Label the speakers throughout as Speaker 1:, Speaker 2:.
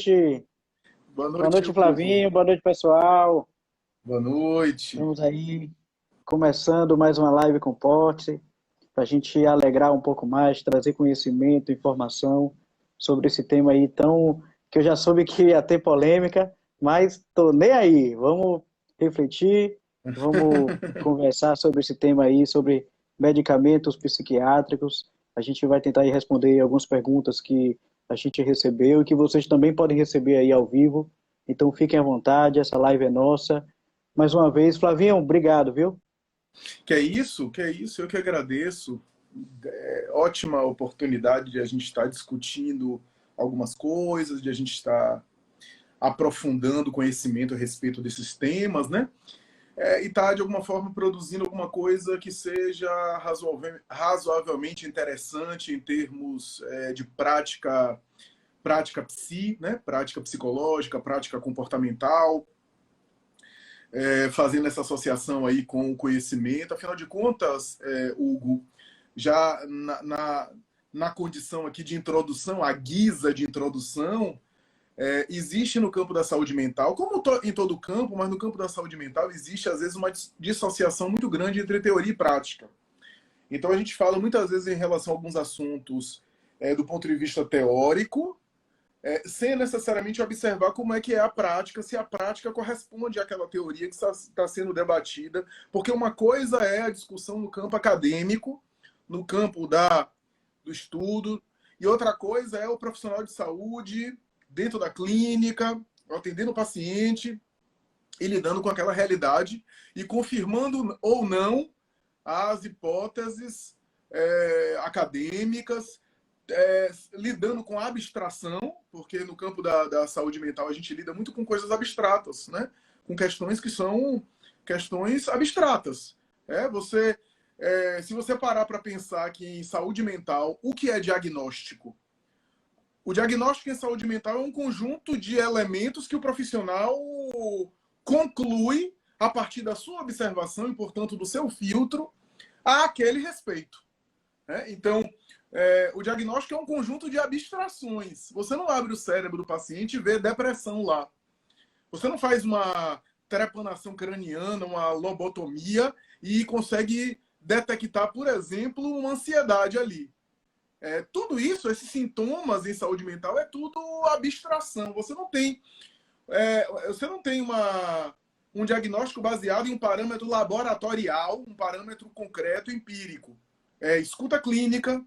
Speaker 1: noite.
Speaker 2: Boa
Speaker 1: Boa
Speaker 2: noite,
Speaker 1: noite,
Speaker 2: Hugo.
Speaker 1: Flavinho. Boa noite, pessoal.
Speaker 2: Boa noite.
Speaker 1: Estamos aí começando mais uma live com o Pote, para a gente alegrar um pouco mais, trazer conhecimento, informação sobre esse tema aí tão que eu já soube que ia ter polêmica, mas tô nem aí. Vamos refletir, vamos conversar sobre esse tema aí, sobre medicamentos psiquiátricos. A gente vai tentar aí responder algumas perguntas que a gente recebeu e que vocês também podem receber aí ao vivo. Então fiquem à vontade, essa live é nossa. Mais uma vez, Flavinho, obrigado, viu?
Speaker 2: Que é isso? Que é isso? Eu que agradeço. É ótima oportunidade de a gente estar discutindo algumas coisas, de a gente estar aprofundando o conhecimento a respeito desses temas, né? E estar, de alguma forma, produzindo alguma coisa que seja razoavelmente interessante em termos de prática psi, né? Prática psicológica, prática comportamental, fazendo essa associação aí com o conhecimento. Afinal de contas, Hugo, já na condição aqui de introdução, a guisa de introdução, existe no campo da saúde mental, como em todo campo, mas no campo da saúde mental existe, às vezes, uma dissociação muito grande entre teoria e prática. Então, a gente fala muitas vezes em relação a alguns assuntos do ponto de vista teórico, sem necessariamente observar como é que é a prática, se a prática corresponde àquela teoria que está sendo debatida, porque uma coisa é a discussão no campo acadêmico, no campo do estudo, e outra coisa é o profissional de saúde dentro da clínica, atendendo o paciente e lidando com aquela realidade e confirmando ou não as hipóteses acadêmicas, lidando com a abstração, porque no campo da saúde mental a gente lida muito com coisas abstratas, né? Com questões que são questões abstratas. Se você parar para pensar que em saúde mental, o que é diagnóstico? O diagnóstico em saúde mental é um conjunto de elementos que o profissional conclui a partir da sua observação e, portanto, do seu filtro a aquele respeito. Então, o diagnóstico é um conjunto de abstrações. Você não abre o cérebro do paciente e vê depressão lá. Você não faz uma trepanação craniana, uma lobotomia e consegue detectar, por exemplo, uma ansiedade ali. Tudo isso, esses sintomas em saúde mental, é tudo abstração. Você não tem um diagnóstico baseado em um parâmetro laboratorial, um parâmetro concreto, empírico. Escuta clínica,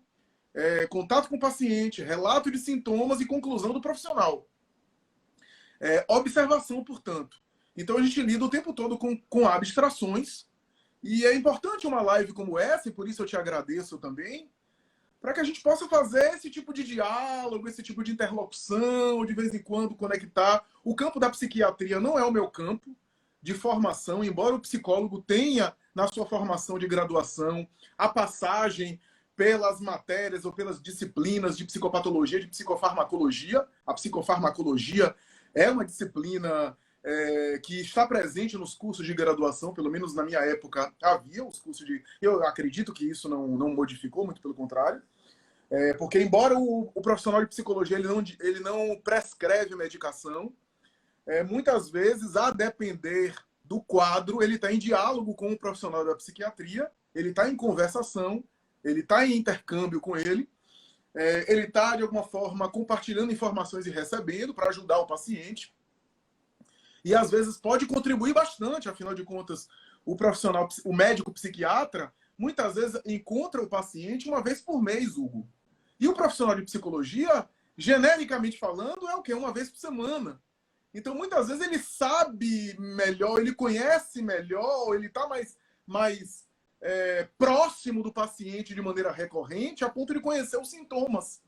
Speaker 2: contato com o paciente, relato de sintomas e conclusão do profissional. Observação, portanto. Então a gente lida o tempo todo com abstrações, e é importante uma live como essa, e por isso eu te agradeço também, para que a gente possa fazer esse tipo de diálogo, esse tipo de interlocução, de vez em quando conectar. O campo da psiquiatria não é o meu campo de formação, embora o psicólogo tenha, na sua formação de graduação, a passagem pelas matérias ou pelas disciplinas de psicopatologia, de psicofarmacologia. A psicofarmacologia é uma disciplina que está presente nos cursos de graduação, pelo menos na minha época havia os cursos de... Eu acredito que isso não modificou, muito pelo contrário. Porque, embora o profissional de psicologia ele não prescreve medicação, muitas vezes, a depender do quadro, ele está em diálogo com o profissional da psiquiatria, ele está em conversação, ele está em intercâmbio com ele está, de alguma forma, compartilhando informações e recebendo para ajudar o paciente. E, às vezes, pode contribuir bastante, afinal de contas, o médico psiquiatra, muitas vezes encontra o paciente uma vez por mês, Hugo. E o profissional de psicologia, genericamente falando, é o quê? Uma vez por semana. Então, muitas vezes, ele sabe melhor, ele conhece melhor, ele está mais próximo do paciente de maneira recorrente, a ponto de conhecer os sintomas.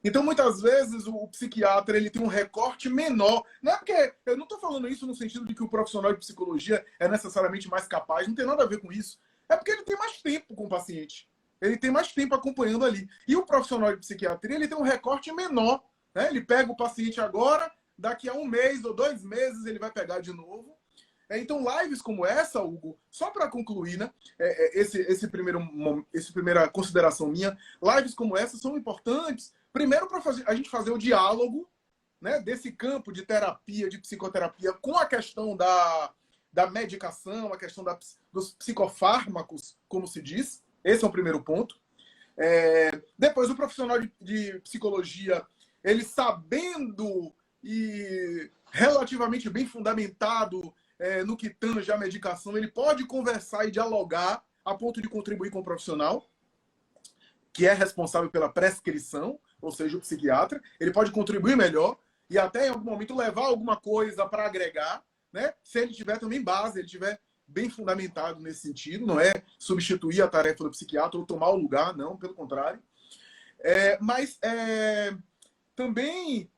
Speaker 2: Então, muitas vezes, o psiquiatra ele tem um recorte menor. Não é porque eu não estou falando isso no sentido de que o profissional de psicologia é necessariamente mais capaz, não tem nada a ver com isso. É porque ele tem mais tempo com o paciente. Ele tem mais tempo acompanhando ali. E o profissional de psiquiatria ele tem um recorte menor. Né? Ele pega o paciente agora, daqui a 1 mês ou 2 meses ele vai pegar de novo. Então, lives como essa, Hugo, só para concluir, né? Essa primeira consideração minha, lives como essa são importantes, primeiro para a gente fazer o diálogo né, desse campo de terapia, de psicoterapia, com a questão da medicação, a questão dos psicofármacos, como se diz. Esse é o primeiro ponto. Depois, o profissional de psicologia, ele sabendo e relativamente bem fundamentado no que tange a medicação, ele pode conversar e dialogar a ponto de contribuir com o profissional, que é responsável pela prescrição, ou seja, o psiquiatra. Ele pode contribuir melhor e até em algum momento levar alguma coisa para agregar, né? Se ele tiver também base, ele tiver bem fundamentado nesse sentido, não é substituir a tarefa do psiquiatra ou tomar o lugar, não, pelo contrário. Mas também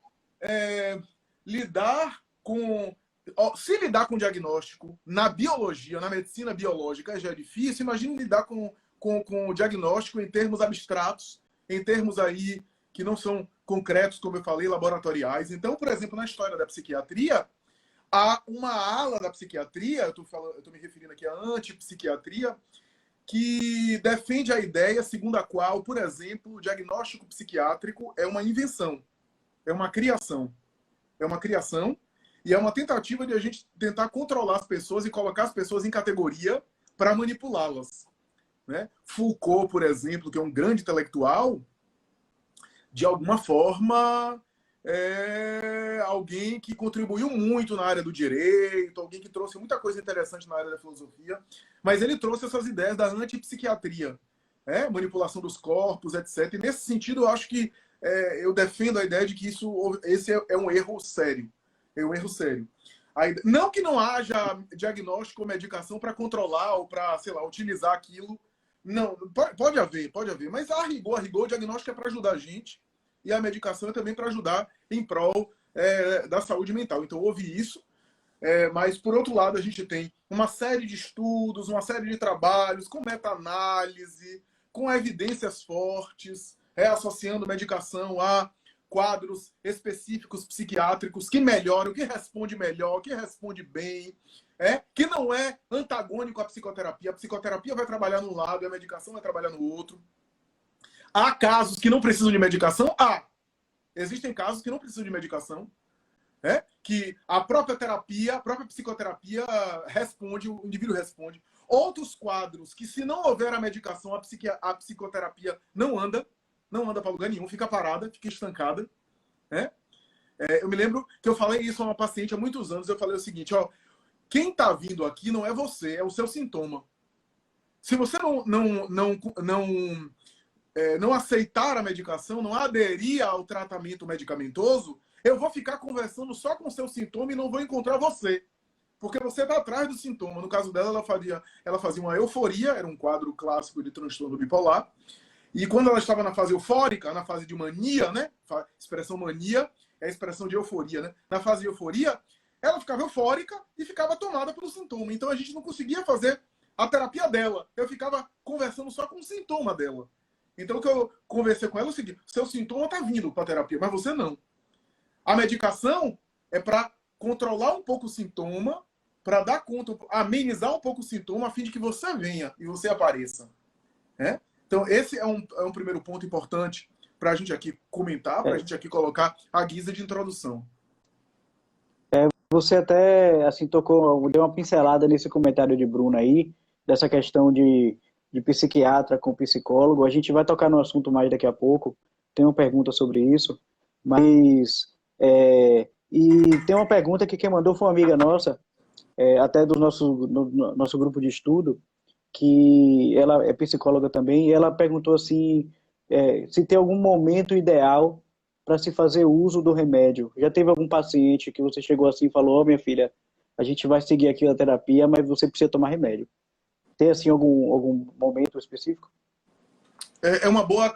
Speaker 2: lidar com... Se lidar com diagnóstico na biologia, na medicina biológica já é difícil, imagine lidar com o diagnóstico em termos abstratos, em termos aí que não são concretos, como eu falei, laboratoriais. Então, por exemplo, na história da psiquiatria, há uma ala da psiquiatria, eu estou me referindo aqui à antipsiquiatria, que defende a ideia segundo a qual, por exemplo, o diagnóstico psiquiátrico é uma invenção, é uma criação. É uma criação e é uma tentativa de a gente tentar controlar as pessoas e colocar as pessoas em categoria para manipulá-las, né? Foucault, por exemplo, que é um grande intelectual, de alguma forma alguém que contribuiu muito na área do direito, alguém que trouxe muita coisa interessante na área da filosofia, mas ele trouxe essas ideias da antipsiquiatria, manipulação dos corpos, etc. E nesse sentido, eu acho que eu defendo a ideia de que esse é um erro sério. É um erro sério. Não que não haja diagnóstico ou medicação para controlar ou para, sei lá, utilizar aquilo. Não, pode haver. Mas a rigor, o diagnóstico é para ajudar a gente e a medicação é também para ajudar em prol da saúde mental. Então, houve isso. Mas, por outro lado, a gente tem uma série de estudos, uma série de trabalhos com meta-análise, com evidências fortes, associando medicação a quadros específicos psiquiátricos que melhoram, que responde melhor, que responde bem, que não é antagônico à psicoterapia. A psicoterapia vai trabalhar num lado e a medicação vai trabalhar no outro. Há casos que não precisam de medicação? Existem casos que não precisam de medicação, que a própria terapia, a própria psicoterapia responde, o indivíduo responde. Outros quadros que, se não houver a medicação, a psicoterapia não anda para lugar nenhum, fica parada, fica estancada. Eu me lembro que eu falei isso a uma paciente há muitos anos, eu falei o seguinte, quem está vindo aqui não é você, é o seu sintoma. Se você não aceitar a medicação, não aderir ao tratamento medicamentoso, eu vou ficar conversando só com o seu sintoma e não vou encontrar você. Porque você está atrás do sintoma. No caso dela, ela fazia uma euforia, era um quadro clássico de transtorno bipolar. E quando ela estava na fase eufórica, na fase de mania, né? Expressão mania é a expressão de euforia, né? Na fase de euforia, ela ficava eufórica e ficava tomada pelo sintoma. Então a gente não conseguia fazer a terapia dela. Eu ficava conversando só com o sintoma dela. Então o que eu conversei com ela é o seguinte: seu sintoma está vindo para a terapia, mas você não. A medicação é para controlar um pouco o sintoma, para dar conta, amenizar um pouco o sintoma, a fim de que você venha e você apareça. Então, esse é um primeiro ponto importante para a gente aqui comentar, para a gente aqui colocar a guisa de introdução.
Speaker 1: Você até assim, deu uma pincelada nesse comentário de Bruno aí, dessa questão de psiquiatra com psicólogo. A gente vai tocar no assunto mais daqui a pouco, tem uma pergunta sobre isso, mas e tem uma pergunta que quem mandou foi uma amiga nossa, até do nosso grupo de estudo, que ela é psicóloga também, e ela perguntou assim, se tem algum momento ideal para se fazer uso do remédio. Já teve algum paciente que você chegou assim e falou, minha filha, a gente vai seguir aqui a terapia, mas você precisa tomar remédio. Tem assim algum momento específico?
Speaker 2: É uma boa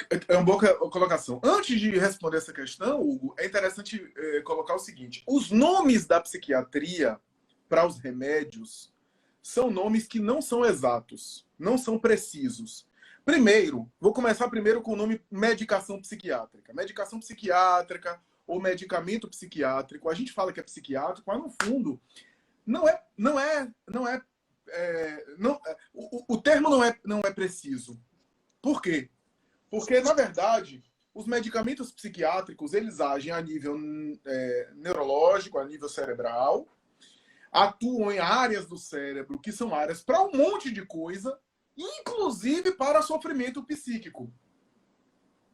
Speaker 2: colocação. Antes de responder essa questão, Hugo, é interessante colocar o seguinte: os nomes da psiquiatria para os remédios são nomes que não são exatos, não são precisos. Vou começar primeiro com o nome medicação psiquiátrica. Medicação psiquiátrica ou medicamento psiquiátrico. A gente fala que é psiquiátrico, mas no fundo o termo não é preciso. Por quê? Porque, na verdade, os medicamentos psiquiátricos, eles agem a nível neurológico, a nível cerebral, atuam em áreas do cérebro que são áreas para um monte de coisa, inclusive para sofrimento psíquico.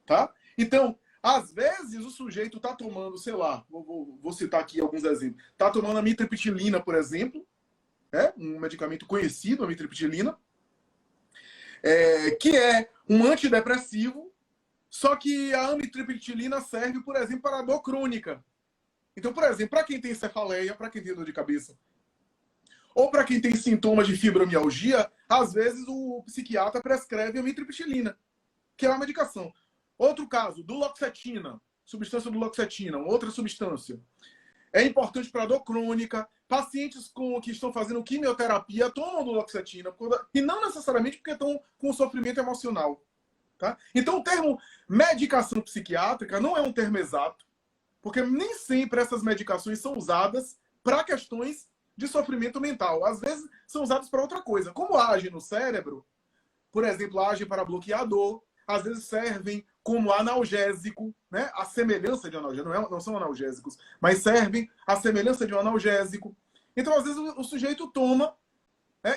Speaker 2: Tá? Então, às vezes o sujeito está tomando, sei lá, vou citar aqui alguns exemplos, está tomando a mitriptilina, por exemplo, um medicamento conhecido, a mitriptilina, que é um antidepressivo, só que a amitriptilina serve, por exemplo, para a dor crônica. Então, por exemplo, para quem tem cefaleia, para quem tem dor de cabeça, ou para quem tem sintomas de fibromialgia, às vezes o psiquiatra prescreve a amitriptilina, que é uma medicação. Outro caso, duloxetina, substância duloxetina, outra substância. É importante para dor crônica. Pacientes que estão fazendo quimioterapia tomam duloxetina, e não necessariamente porque estão com sofrimento emocional. Tá? Então, o termo medicação psiquiátrica não é um termo exato, porque nem sempre essas medicações são usadas para questões de sofrimento mental. Às vezes, são usadas para outra coisa. Como agem no cérebro, por exemplo, agem para bloquear a dor, às vezes servem como analgésico, né? A semelhança de analgésico, não são analgésicos, mas servem a semelhança de um analgésico. Então, às vezes, o sujeito toma,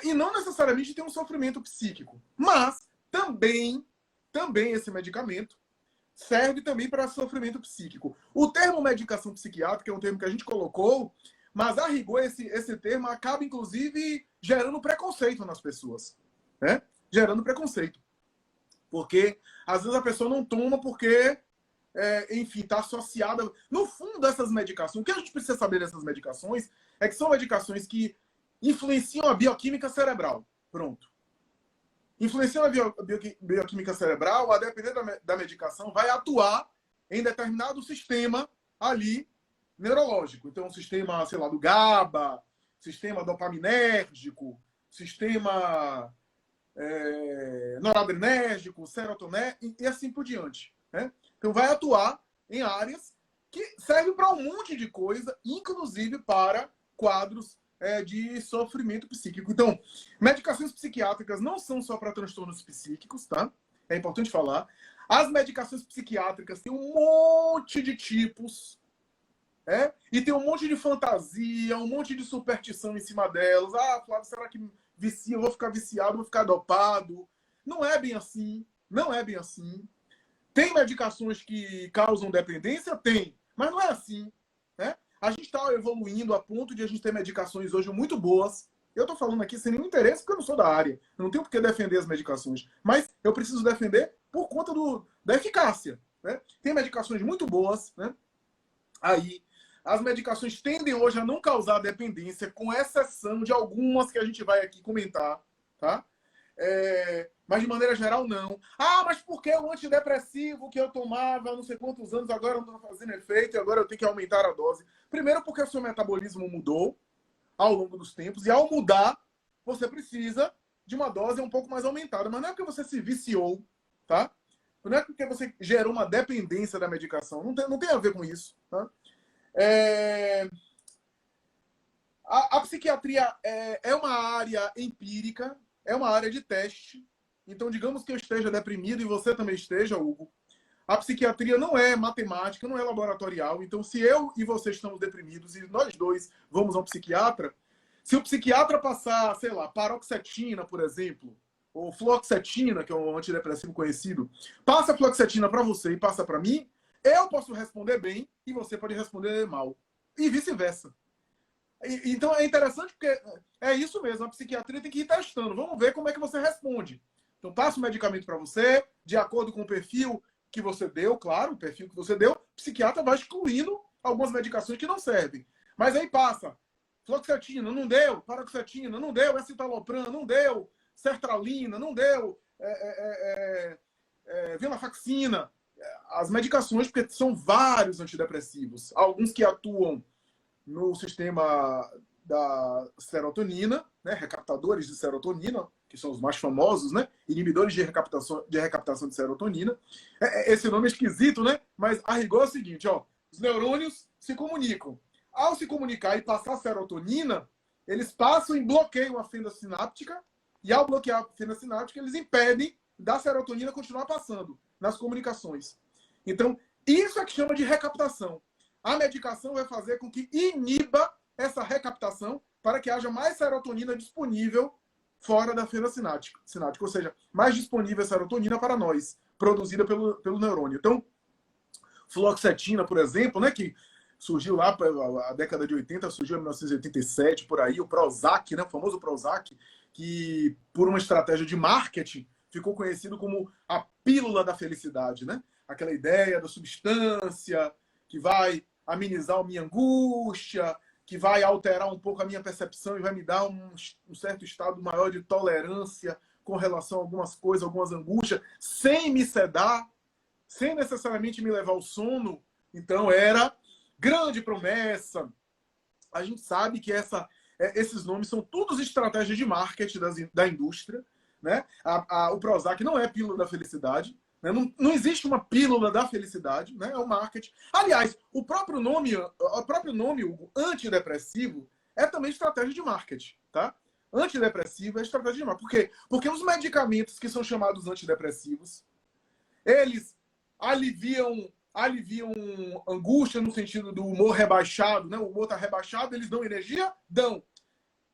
Speaker 2: e não necessariamente tem um sofrimento psíquico. Mas, também esse medicamento serve também para sofrimento psíquico. O termo medicação psiquiátrica é um termo que a gente colocou, mas, a rigor, esse termo acaba, inclusive, gerando preconceito nas pessoas. Né? Gerando preconceito. Porque, às vezes, a pessoa não toma porque, enfim, está associada... No fundo dessas medicações, o que a gente precisa saber dessas medicações é que são medicações que influenciam a bioquímica cerebral. Pronto. Influenciando a bioquímica cerebral, a depender da medicação, vai atuar em determinado sistema ali neurológico. Então, o sistema, sei lá, do GABA, sistema dopaminérgico, sistema noradrenérgico, serotonérgico e assim por diante. Né? Então, vai atuar em áreas que servem para um monte de coisa, inclusive para quadros de sofrimento psíquico. Então, medicações psiquiátricas não são só para transtornos psíquicos, tá? É importante falar. As medicações psiquiátricas têm um monte de tipos, e tem um monte de fantasia, um monte de superstição em cima delas. Ah, Flávio, será que vicia? Eu vou ficar viciado, vou ficar dopado. Não é bem assim. Não é bem assim. Tem medicações que causam dependência? Tem. Mas não é assim. Né? A gente está evoluindo a ponto de a gente ter medicações hoje muito boas. Eu estou falando aqui sem nenhum interesse, porque eu não sou da área. Eu não tenho por que defender as medicações. Mas eu preciso defender por conta da eficácia. Né? Tem medicações muito boas. Né? Aí, as medicações tendem hoje a não causar dependência, com exceção de algumas que a gente vai aqui comentar. Tá? Mas, de maneira geral, não. Ah, mas por que o antidepressivo que eu tomava há não sei quantos anos agora não está fazendo efeito e agora eu tenho que aumentar a dose? Primeiro, porque o seu metabolismo mudou ao longo dos tempos, e ao mudar, você precisa de uma dose um pouco mais aumentada. Mas não é porque você se viciou, tá? Não é porque você gerou uma dependência da medicação. Não tem a ver com isso. Tá? A psiquiatria é uma área empírica, é uma área de teste. Então, digamos que eu esteja deprimido e você também esteja, Hugo. A psiquiatria não é matemática, não é laboratorial. Então, se eu e você estamos deprimidos e nós dois vamos ao psiquiatra, se o psiquiatra passar, sei lá, paroxetina, por exemplo, ou fluoxetina, que é um antidepressivo conhecido, passa a fluoxetina para você e passa para mim, eu posso responder bem e você pode responder mal. E vice-versa. Então, é interessante porque é isso mesmo, a psiquiatria tem que ir testando. Vamos ver como é que você responde. Então, passa o medicamento para você, de acordo com o perfil que você deu, claro, o perfil que você deu, o psiquiatra vai excluindo algumas medicações que não servem. Mas aí passa, fluoxetina, não deu, paroxetina, não deu, escitalopram, não deu, sertralina, não deu, venlafaxina. As medicações, porque são vários antidepressivos. Alguns que atuam no sistema da serotonina, né, recaptadores de serotonina, que são os mais famosos, né, inibidores de recaptação de serotonina. Esse nome é esquisito, né, mas a rigor é o seguinte, ó, os neurônios se comunicam. Ao se comunicar e passar serotonina, eles passam e bloqueiam a fenda sináptica, e ao bloquear a fenda sináptica, eles impedem da serotonina continuar passando nas comunicações. Então, isso é que chama de recaptação. a medicação vai fazer com que iniba essa recaptação para que haja mais serotonina disponível fora da fenda sináptica, ou seja, mais disponível a serotonina para nós, produzida pelo neurônio. Então, fluoxetina, por exemplo, né, que surgiu lá a década de 80, surgiu em 1987, por aí, o Prozac, né, o famoso Prozac, que por uma estratégia de marketing ficou conhecido como a pílula da felicidade, né? Aquela ideia da substância que vai amenizar a minha angústia, que vai alterar um pouco a minha percepção e vai me dar um certo estado maior de tolerância com relação a algumas coisas, algumas angústias, sem me sedar, sem necessariamente me levar ao sono. Então, era grande promessa. A gente sabe que esses nomes são todos estratégias de marketing da indústria, né? O Prozac não é pílula da felicidade, né? Não existe uma pílula da felicidade, né? É o marketing. Aliás, o próprio nome, Hugo, antidepressivo, é também estratégia de marketing, tá? Antidepressivo é estratégia de marketing. Por quê? Porque os medicamentos que são chamados antidepressivos, eles aliviam angústia no sentido do humor rebaixado, né? O humor está rebaixado, eles dão energia? Dão.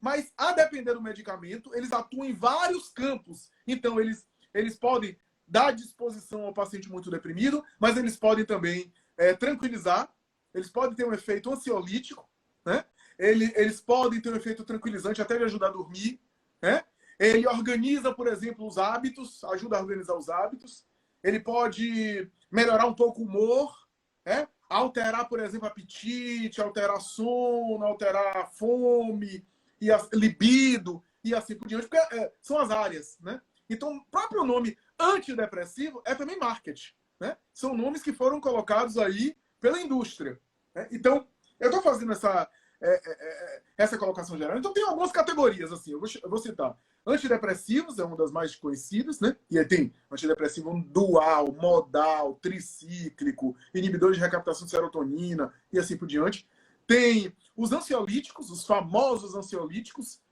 Speaker 2: Mas, a depender do medicamento, eles atuam em vários campos. Então, eles podem dar disposição ao paciente muito deprimido, mas eles podem também tranquilizar, eles podem ter um efeito ansiolítico, né? Eles podem ter um efeito tranquilizante até de ajudar a dormir, né? Ele organiza, por exemplo, os hábitos, ajuda a organizar os hábitos. Ele pode melhorar um pouco o humor, né? Alterar, por exemplo, apetite, alterar sono, alterar fome, e a libido, e assim por diante, porque são as áreas, né? Então, o próprio nome antidepressivo é também marketing, né? São nomes que foram colocados aí pela indústria, né? Então, eu estou fazendo essa colocação geral. Então, tem algumas categorias, assim, eu vou citar. Antidepressivos é uma das mais conhecidas, né? E aí tem antidepressivo dual, modal, tricíclico, inibidor de recaptação de serotonina e assim por diante. Tem os ansiolíticos, os famosos ansiolíticos.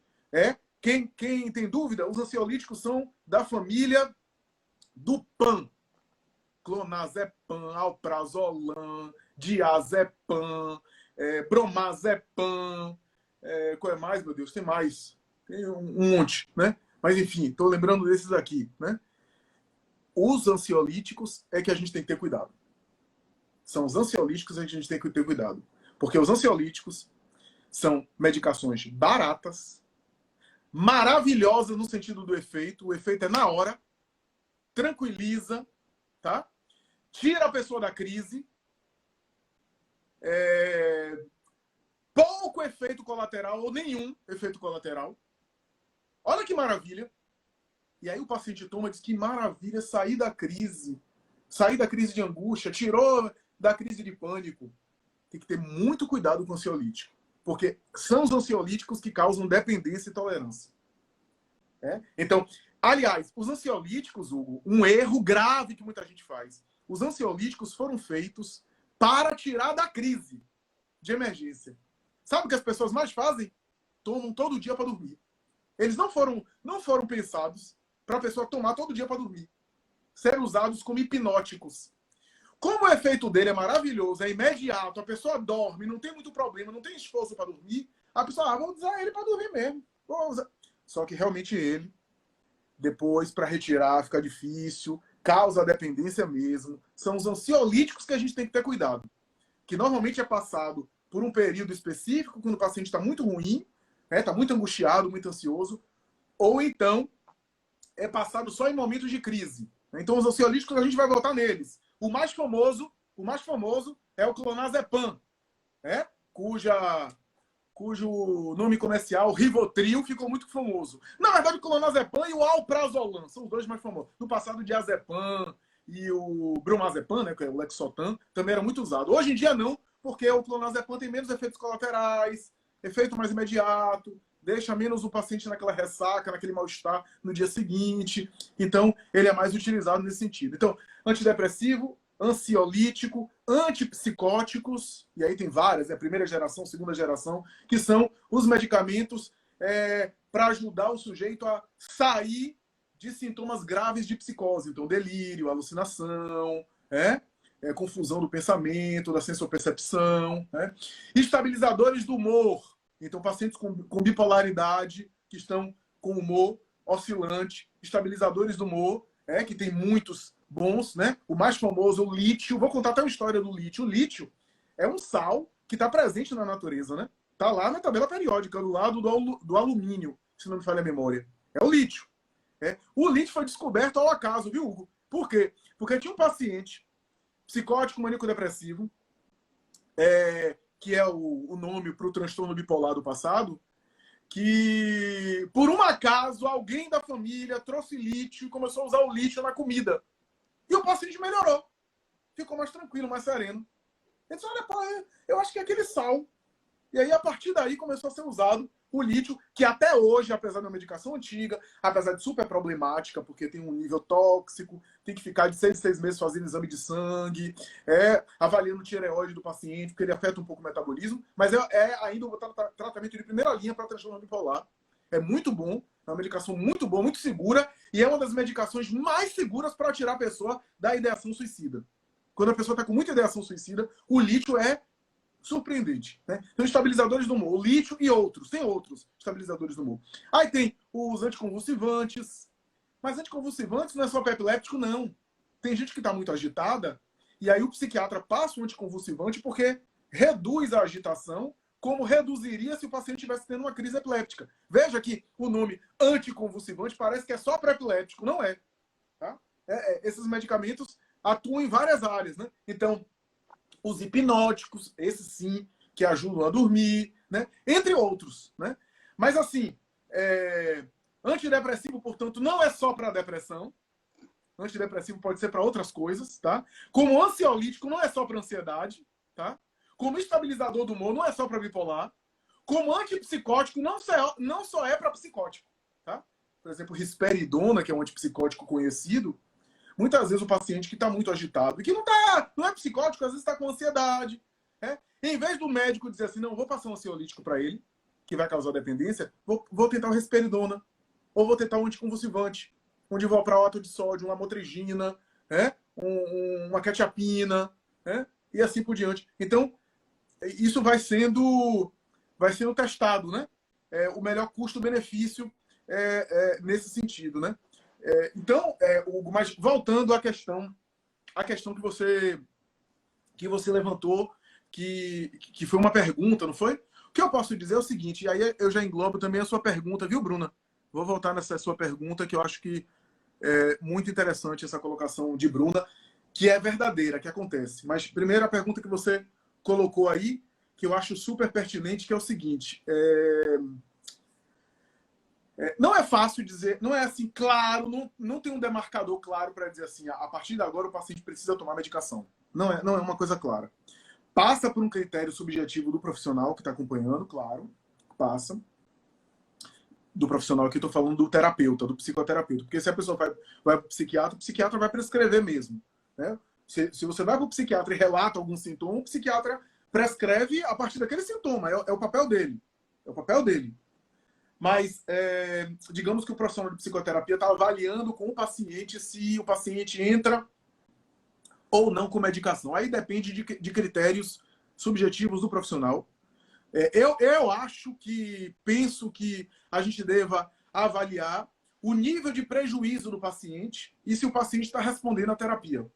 Speaker 2: Quem tem dúvida, os ansiolíticos são da família do PAN. Clonazepam, alprazolam, diazepam, bromazepam. Qual é mais, meu Deus? Tem mais. Tem um monte, né? Mas, enfim, estou lembrando desses aqui, né? Os ansiolíticos é que a gente tem que ter cuidado. São os ansiolíticos que a gente tem que ter cuidado. Porque os ansiolíticos são medicações baratas, maravilhosas no sentido do efeito. O efeito é na hora, tranquiliza, tá? Tira a pessoa da crise. Pouco efeito colateral ou nenhum efeito colateral. Olha que maravilha. E aí o paciente toma e diz que maravilha, sair da crise de angústia, tirou da crise de pânico. Tem que ter muito cuidado com o ansiolítico, porque são os ansiolíticos que causam dependência e tolerância. Então, aliás, os ansiolíticos, Hugo, um erro grave que muita gente faz. Os ansiolíticos foram feitos para tirar da crise de emergência. Sabe o que as pessoas mais fazem? Tomam todo dia para dormir. Eles não foram pensados para a pessoa tomar todo dia para dormir. Serem usados como hipnóticos. Como o efeito dele é maravilhoso, é imediato, a pessoa dorme, não tem muito problema, não tem esforço para dormir, a pessoa, vou usar ele para dormir mesmo. Só que realmente ele, depois, para retirar, fica difícil, causa dependência mesmo. São os ansiolíticos que a gente tem que ter cuidado. Que normalmente é passado por um período específico, quando o paciente está muito ruim, está muito angustiado, muito ansioso, ou então é passado só em momentos de crise. Então, os ansiolíticos, a gente vai voltar neles. O mais famoso é o clonazepam, cujo nome comercial, Rivotril, ficou muito famoso. Na verdade, o clonazepam e o alprazolam são os dois mais famosos. No passado, o diazepam e o bromazepam, que é o Lexotan, também era muito usado. Hoje em dia, não, porque o clonazepam tem menos efeitos colaterais, efeito mais imediato, deixa menos o paciente naquela ressaca, naquele mal-estar no dia seguinte. Então, ele é mais utilizado nesse sentido. Então, antidepressivo, ansiolítico, antipsicóticos, e aí tem várias, primeira geração, segunda geração, que são os medicamentos para ajudar o sujeito a sair de sintomas graves de psicose. Então, delírio, alucinação, confusão do pensamento, da sensoripercepção, né? Estabilizadores do humor. Então, pacientes com bipolaridade, que estão com humor oscilante, estabilizadores do humor, que tem muitos bons, né? O mais famoso, o lítio. Vou contar até uma história do lítio. O lítio é um sal que está presente na natureza, né? Está lá na tabela periódica, do lado do alumínio, se não me falha a memória. É o lítio. O lítio foi descoberto ao acaso, viu, Hugo? Por quê? Porque tinha um paciente psicótico maníaco-depressivo, que é o nome para o transtorno bipolar do passado, que, por um acaso, alguém da família trouxe lítio e começou a usar o lítio na comida. E o paciente melhorou. Ficou mais tranquilo, mais sereno. Ele disse, olha, pô, eu acho que é aquele sal. E aí, a partir daí, começou a ser usado o lítio, que até hoje, apesar de uma medicação antiga, apesar de super problemática, porque tem um nível tóxico, tem que ficar de 6 em 6 meses fazendo exame de sangue, avaliando o tireoide do paciente, porque ele afeta um pouco o metabolismo, mas ainda um tratamento de primeira linha para transtorno bipolar. É muito bom, é uma medicação muito boa, muito segura, e é uma das medicações mais seguras para tirar a pessoa da ideação suicida. Quando a pessoa está com muita ideação suicida, o lítio é surpreendente, né? Então, estabilizadores do humor, o lítio e outros. Tem outros estabilizadores do humor. Aí tem os anticonvulsivantes. Mas anticonvulsivantes não é só para epiléptico, não. Tem gente que está muito agitada e aí o psiquiatra passa um anticonvulsivante porque reduz a agitação, como reduziria se o paciente estivesse tendo uma crise epiléptica. Veja que o nome anticonvulsivante parece que é só para epiléptico. Não é. Tá? Esses medicamentos atuam em várias áreas, né? Então, os hipnóticos, esses sim, que ajudam a dormir, né? Entre outros, né? Mas assim, antidepressivo, portanto, não é só para depressão. Antidepressivo pode ser para outras coisas, tá? Como ansiolítico não é só para ansiedade, tá? Como estabilizador do humor não é só para bipolar. Como antipsicótico não só é para psicótico, tá? Por exemplo, risperidona, que é um antipsicótico conhecido, muitas vezes o paciente que está muito agitado e que não é psicótico, às vezes está com ansiedade. Em vez do médico dizer assim, não, vou passar um ansiolítico para ele, que vai causar dependência, vou tentar o risperidona, ou vou tentar um anticonvulsivante, um divalproato de sódio, uma motrigina, uma quetiapina, e assim por diante. Então, isso vai sendo testado, né? O melhor custo-benefício nesse sentido, né? Então, Hugo, mas voltando à questão que você levantou, que foi uma pergunta, não foi? O que eu posso dizer é o seguinte, e aí eu já englobo também a sua pergunta, viu, Bruna? Vou voltar nessa sua pergunta, que eu acho que é muito interessante essa colocação de Bruna, que é verdadeira, que acontece. Mas primeiro a pergunta que você colocou aí, que eu acho super pertinente, que é o seguinte... não é fácil dizer, não é assim claro, não tem um demarcador claro para dizer assim, a partir de agora o paciente precisa tomar medicação. Não é uma coisa clara. Passa por um critério subjetivo do profissional que está acompanhando, claro, passa. Do profissional aqui, estou falando do terapeuta, do psicoterapeuta. Porque se a pessoa vai para o psiquiatra vai prescrever mesmo. Né? Se você vai para o psiquiatra e relata algum sintoma, o psiquiatra prescreve a partir daquele sintoma. É o papel dele. É o papel dele. Mas, digamos que o profissional de psicoterapia está avaliando com o paciente se o paciente entra ou não com medicação. Aí depende de critérios subjetivos do profissional. Eu penso que a gente deva avaliar o nível de prejuízo do paciente e se o paciente está respondendo à terapia.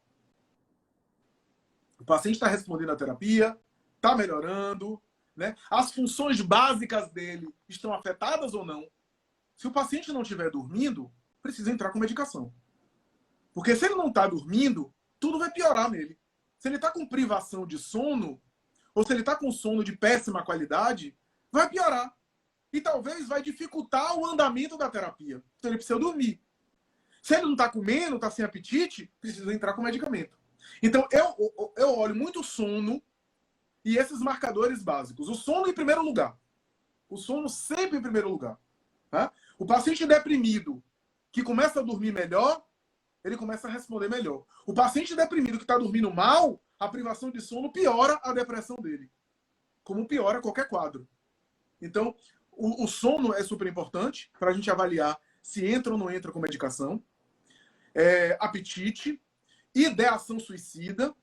Speaker 2: O paciente está respondendo à terapia, está melhorando, né? As funções básicas dele estão afetadas ou não? Se o paciente não estiver dormindo, precisa entrar com medicação. Porque se ele não está dormindo, tudo vai piorar nele. Se ele está com privação de sono, ou se ele está com sono de péssima qualidade, vai piorar. E talvez vai dificultar o andamento da terapia. Então ele precisa dormir. Se ele não está comendo, está sem apetite, precisa entrar com medicamento. Então eu olho muito o sono e esses marcadores básicos. O sono em primeiro lugar. O sono sempre em primeiro lugar. Tá? O paciente deprimido que começa a dormir melhor, ele começa a responder melhor. O paciente deprimido que está dormindo mal, a privação de sono piora a depressão dele. Como piora qualquer quadro. Então, o sono é super importante para a gente avaliar se entra ou não entra com medicação. Apetite, ideação suicida,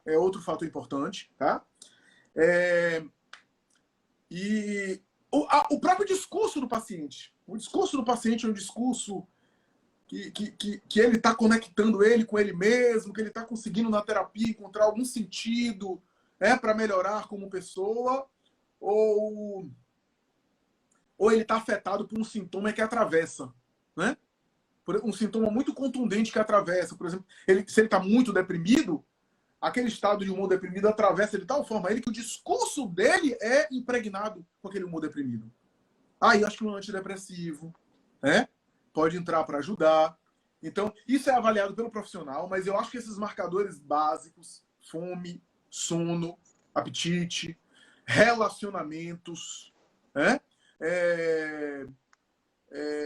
Speaker 2: é outro fator importante, tá? E o próprio discurso do paciente. O discurso do paciente é um discurso que ele está conectando ele com ele mesmo, que ele está conseguindo na terapia encontrar algum sentido para melhorar como pessoa, ou ele está afetado por um sintoma que atravessa, né? Um sintoma muito contundente que atravessa. Por exemplo, se ele está muito deprimido, aquele estado de humor deprimido atravessa de tal forma ele que o discurso dele é impregnado com aquele humor deprimido. Aí eu acho que um antidepressivo pode entrar para ajudar. Então, isso é avaliado pelo profissional, mas eu acho que esses marcadores básicos, fome, sono, apetite, relacionamentos,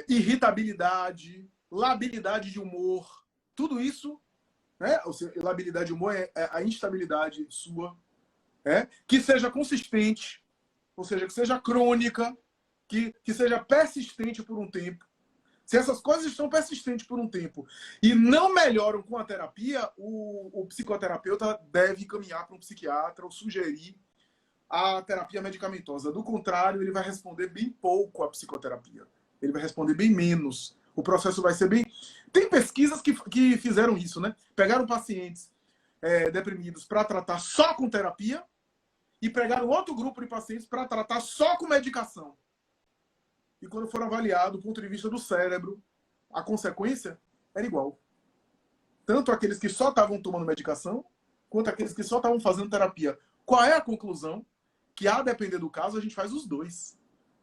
Speaker 2: irritabilidade, labilidade de humor, tudo isso, ou seja, labilidade de humor é a instabilidade sua, que seja consistente, ou seja, que seja crônica, que seja persistente por um tempo. Se essas coisas estão persistentes por um tempo e não melhoram com a terapia, o psicoterapeuta deve caminhar para um psiquiatra ou sugerir a terapia medicamentosa. Do contrário, ele vai responder bem pouco à psicoterapia. Ele vai responder bem menos. O processo vai ser bem... Tem pesquisas que fizeram isso, né? Pegaram pacientes deprimidos para tratar só com terapia e pegaram outro grupo de pacientes para tratar só com medicação. E quando foram avaliados do ponto de vista do cérebro, a consequência era igual. Tanto aqueles que só estavam tomando medicação, quanto aqueles que só estavam fazendo terapia. Qual é a conclusão? Que, a depender do caso, a gente faz os dois.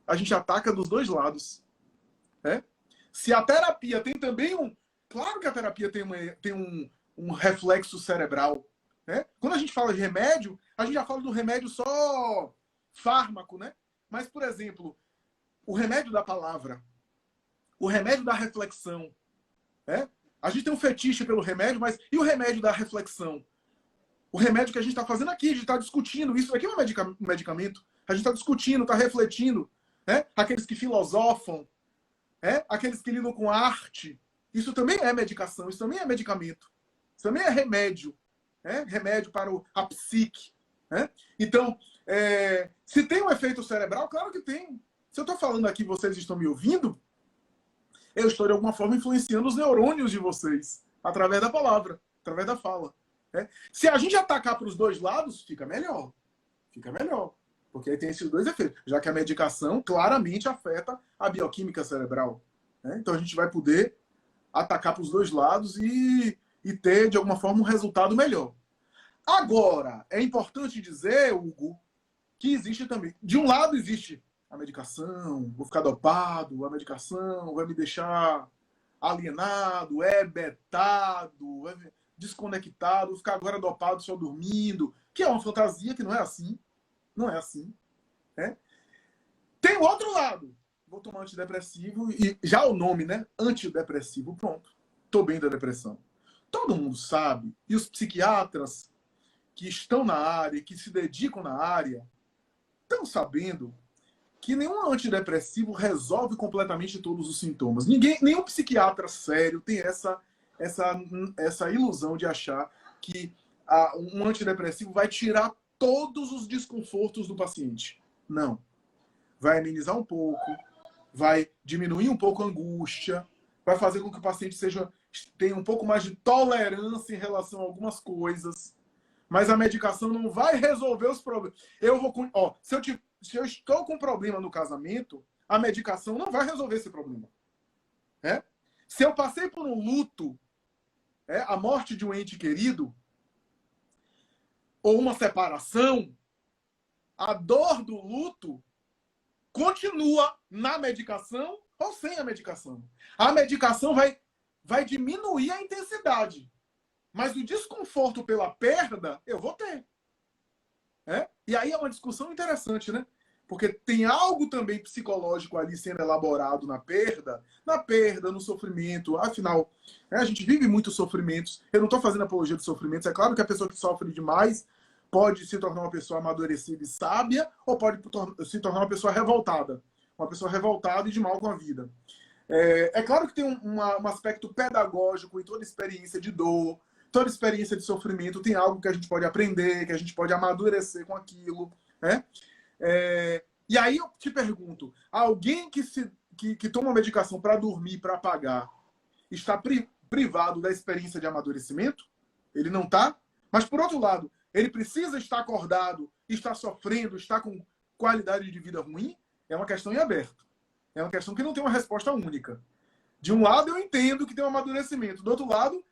Speaker 2: A gente ataca dos dois lados. Se a terapia tem também um... Claro que a terapia tem um reflexo cerebral. Quando a gente fala de remédio, a gente já fala do remédio só fármaco, né? Mas, por exemplo, o remédio da palavra, o remédio da reflexão. A gente tem um fetiche pelo remédio, mas e o remédio da reflexão? O remédio que a gente está fazendo aqui, a gente está discutindo. Isso aqui é um medicamento. A gente está discutindo, está refletindo. Aqueles que filosofam, aqueles que lidam com arte. Isso também é medicação, isso também é medicamento. Isso também é remédio. Remédio para a psique. Então, se tem um efeito cerebral, claro que tem. Se eu estou falando aqui, vocês estão me ouvindo, eu estou de alguma forma influenciando os neurônios de vocês, através da palavra, através da fala. Se a gente atacar para os dois lados, fica melhor. Fica melhor. Porque aí tem esses dois efeitos. Já que a medicação claramente afeta a bioquímica cerebral. Então a gente vai poder atacar para os dois lados e ter, de alguma forma, um resultado melhor. Agora, é importante dizer, Hugo, que existe também... De um lado existe a medicação, vou ficar dopado, a medicação vai me deixar alienado, betado, desconectado, vou ficar agora dopado só dormindo, que é uma fantasia que não é assim. Não é assim. Tem o outro lado. Vou tomar antidepressivo e já o nome, né? Antidepressivo, pronto. Tô bem da depressão. Todo mundo sabe, e os psiquiatras que estão na área, que se dedicam na área, estão sabendo que nenhum antidepressivo resolve completamente todos os sintomas. Nenhum psiquiatra sério tem essa ilusão de achar que um antidepressivo vai tirar todos os desconfortos do paciente. Não. Vai amenizar um pouco, vai diminuir um pouco a angústia, vai fazer com que o paciente tenha um pouco mais de tolerância em relação a algumas coisas. Mas a medicação não vai resolver os problemas. Se eu estou com problema no casamento, a medicação não vai resolver esse problema. Se eu passei por um luto, a morte de um ente querido, ou uma separação, a dor do luto continua na medicação ou sem a medicação. A medicação vai diminuir a intensidade. Mas o desconforto pela perda, eu vou ter. E aí é uma discussão interessante, né? Porque tem algo também psicológico ali sendo elaborado na perda, no sofrimento. Afinal, a gente vive muitos sofrimentos. Eu não estou fazendo apologia de sofrimentos. É claro que a pessoa que sofre demais pode se tornar uma pessoa amadurecida e sábia, ou pode se tornar uma pessoa revoltada. Uma pessoa revoltada e de mal com a vida. É claro que tem um aspecto pedagógico em toda experiência de dor, toda experiência de sofrimento tem algo que a gente pode aprender, que a gente pode amadurecer com aquilo, né? E aí eu te pergunto, alguém que toma medicação para dormir, para apagar, está privado da experiência de amadurecimento? Ele não está. Mas, por outro lado, ele precisa estar acordado, estar sofrendo, estar com qualidade de vida ruim? É uma questão em aberto. É uma questão que não tem uma resposta única. De um lado, eu entendo que tem um amadurecimento. Do outro lado,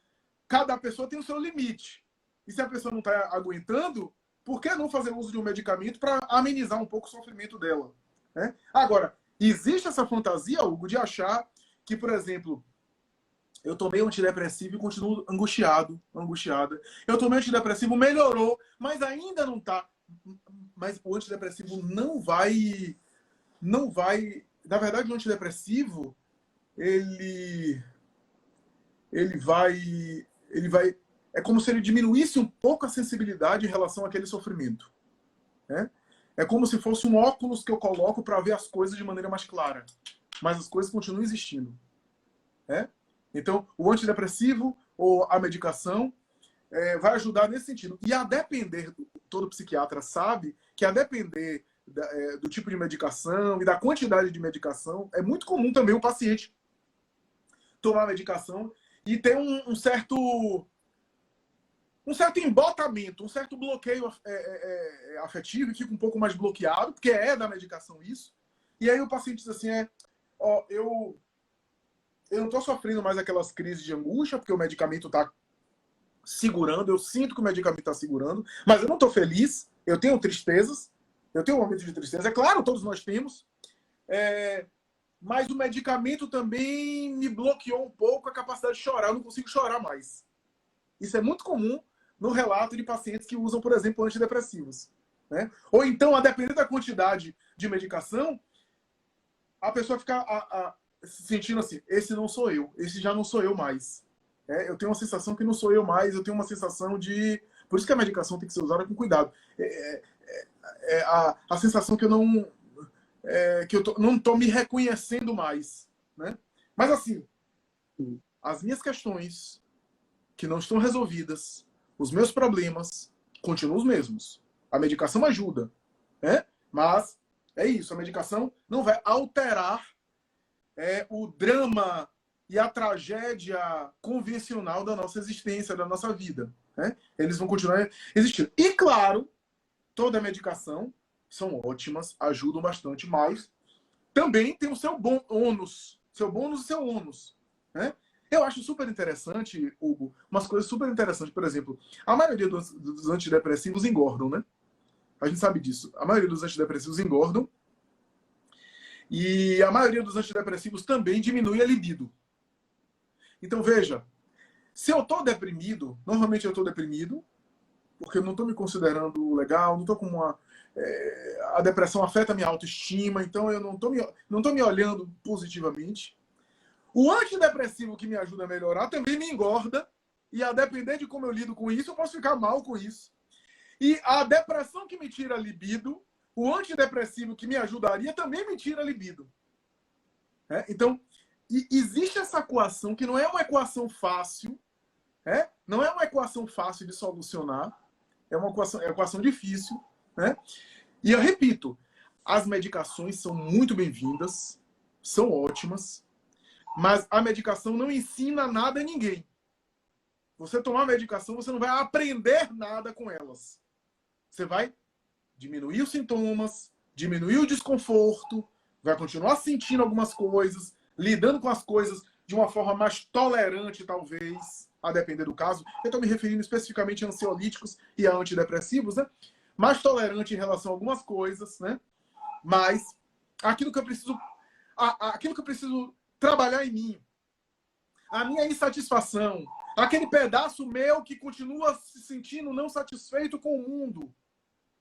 Speaker 2: cada pessoa tem o seu limite. E se a pessoa não está aguentando, por que não fazer uso de um medicamento para amenizar um pouco o sofrimento dela? Né? Agora, existe essa fantasia, Hugo, de achar que, por exemplo, eu tomei um antidepressivo e continuo angustiada. Eu tomei um antidepressivo, melhorou, mas ainda não está. Mas o antidepressivo não vai... Na verdade, o antidepressivo, ele vai... É como se ele diminuísse um pouco a sensibilidade em relação àquele sofrimento. Né? É como se fosse um óculos que eu coloco para ver as coisas de maneira mais clara. Mas as coisas continuam existindo. Né? Então, o antidepressivo ou a medicação vai ajudar nesse sentido. E a depender, todo psiquiatra sabe que a depender do tipo de medicação e da quantidade de medicação, é muito comum também o paciente tomar medicação e ter um certo embotamento, um certo bloqueio afetivo, e fica um pouco mais bloqueado, porque é da medicação isso. E aí o paciente diz assim, eu não estou sofrendo mais aquelas crises de angústia, porque o medicamento está segurando, eu sinto que o medicamento está segurando, mas eu não estou feliz, eu tenho tristezas, eu tenho momentos de tristeza, é claro, todos nós temos, mas o medicamento também me bloqueou um pouco a capacidade de chorar, eu não consigo chorar mais. Isso é muito comum no relato de pacientes que usam, por exemplo, antidepressivos. Né? Ou então, a depender da quantidade de medicação, a pessoa fica se sentindo assim, esse não sou eu, esse já não sou eu mais. Eu tenho uma sensação que não sou eu mais, eu tenho uma sensação de... Por isso que a medicação tem que ser usada com cuidado. A sensação que eu não... não estou me reconhecendo mais. Né? Mas assim, as minhas questões que não estão resolvidas, os meus problemas continuam os mesmos. A medicação ajuda, né? Mas é isso, a medicação não vai alterar o drama e a tragédia convencional da nossa existência, da nossa vida. Né? Eles vão continuar existindo. E, claro, toda medicação são ótimas, ajudam bastante, mas também tem o seu bom ônus. Seu bônus e seu ônus. Né? Eu acho super interessante, Hugo, umas coisas super interessantes. Por exemplo, a maioria dos antidepressivos engordam, né? A gente sabe disso. A maioria dos antidepressivos engordam. E a maioria dos antidepressivos também diminui a libido. Então, veja, se eu estou deprimido, normalmente eu estou deprimido, porque eu não estou me considerando legal, não estou com uma... a depressão afeta a minha autoestima, então eu não estou me olhando positivamente. O antidepressivo que me ajuda a melhorar também me engorda, e a depender de como eu lido com isso, eu posso ficar mal com isso. E a depressão que me tira a libido, o antidepressivo que me ajudaria também me tira a libido. Então, existe essa equação que não é uma equação fácil, não é uma equação fácil de solucionar, é uma equação difícil. Né? E eu repito, as medicações são muito bem-vindas, são ótimas, mas a medicação não ensina nada a ninguém. Você tomar medicação, você não vai aprender nada com elas. Você vai diminuir os sintomas, diminuir o desconforto, vai continuar sentindo algumas coisas, lidando com as coisas de uma forma mais tolerante, talvez, a depender do caso. Eu estou me referindo especificamente a ansiolíticos e a antidepressivos, né? Mais tolerante em relação a algumas coisas, né? Mas aquilo que eu preciso trabalhar em mim, a minha insatisfação, aquele pedaço meu que continua se sentindo não satisfeito com o mundo,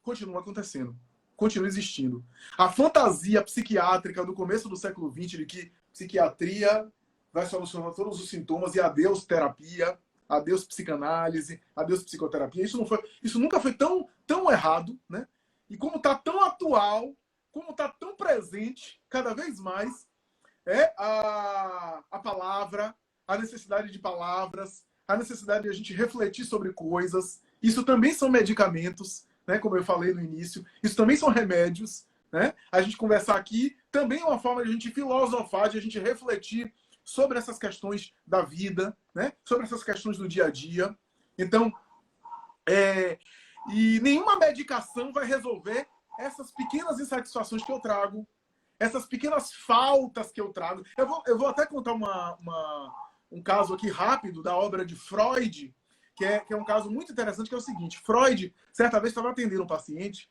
Speaker 2: continua acontecendo, continua existindo. A fantasia psiquiátrica do começo do século XX de que psiquiatria vai solucionar todos os sintomas e adeus terapia, adeus psicanálise, adeus psicoterapia, isso nunca foi tão errado, né? E como está tão atual, como está tão presente, cada vez mais, a palavra, a necessidade de palavras, a a necessidade de a gente refletir sobre coisas. Isso também são medicamentos, né? Como eu falei no início. Isso também são remédios, né? A gente conversar aqui também é uma forma de a gente filosofar, de a gente refletir sobre essas questões da vida, né? Sobre essas questões do dia a dia. Então, e nenhuma medicação vai resolver essas pequenas insatisfações que eu trago, essas pequenas faltas que eu trago. Eu vou até contar um caso aqui rápido da obra de Freud, que é um caso muito interessante, que é o seguinte. Freud, certa vez, estava atendendo um paciente,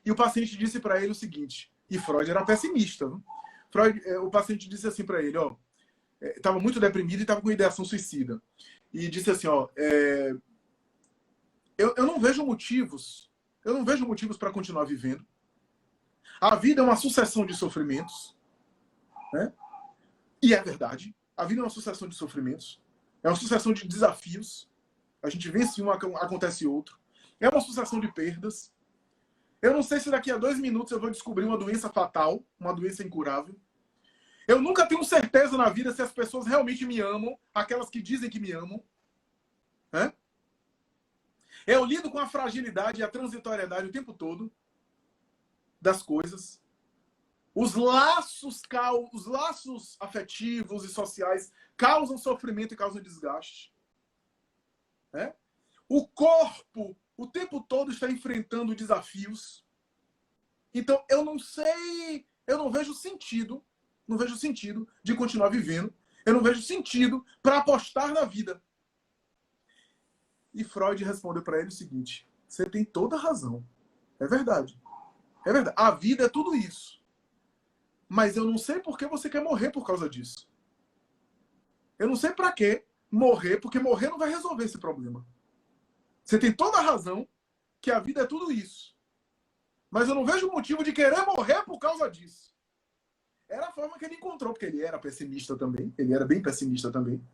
Speaker 2: e o paciente disse para ele o seguinte, e Freud era pessimista. Né? O paciente disse assim para ele, estava muito deprimido e estava com ideação suicida. E disse assim, eu não vejo motivos para continuar vivendo. A vida é uma sucessão de sofrimentos, né? E é verdade. A vida é uma sucessão de sofrimentos. É uma sucessão de desafios. A gente vence um, acontece outro. É uma sucessão de perdas. Eu não sei se daqui a 2 minutos eu vou descobrir uma doença fatal, uma doença incurável. Eu nunca tenho certeza na vida se as pessoas realmente me amam, aquelas que dizem que me amam. Né? Eu lido com a fragilidade e a transitoriedade o tempo todo das coisas. Os laços afetivos e sociais causam sofrimento e causam desgaste. Né? O corpo, o tempo todo, está enfrentando desafios. Então, eu não vejo sentido de continuar vivendo. Eu não vejo sentido para apostar na vida. E Freud respondeu para ele o seguinte: você tem toda a razão. É verdade. É verdade. A vida é tudo isso. Mas eu não sei por que você quer morrer por causa disso. Eu não sei para que morrer, porque morrer não vai resolver esse problema. Você tem toda a razão que a vida é tudo isso. Mas eu não vejo motivo de querer morrer por causa disso. Era a forma que ele encontrou, porque ele era pessimista também. Ele era bem pessimista também.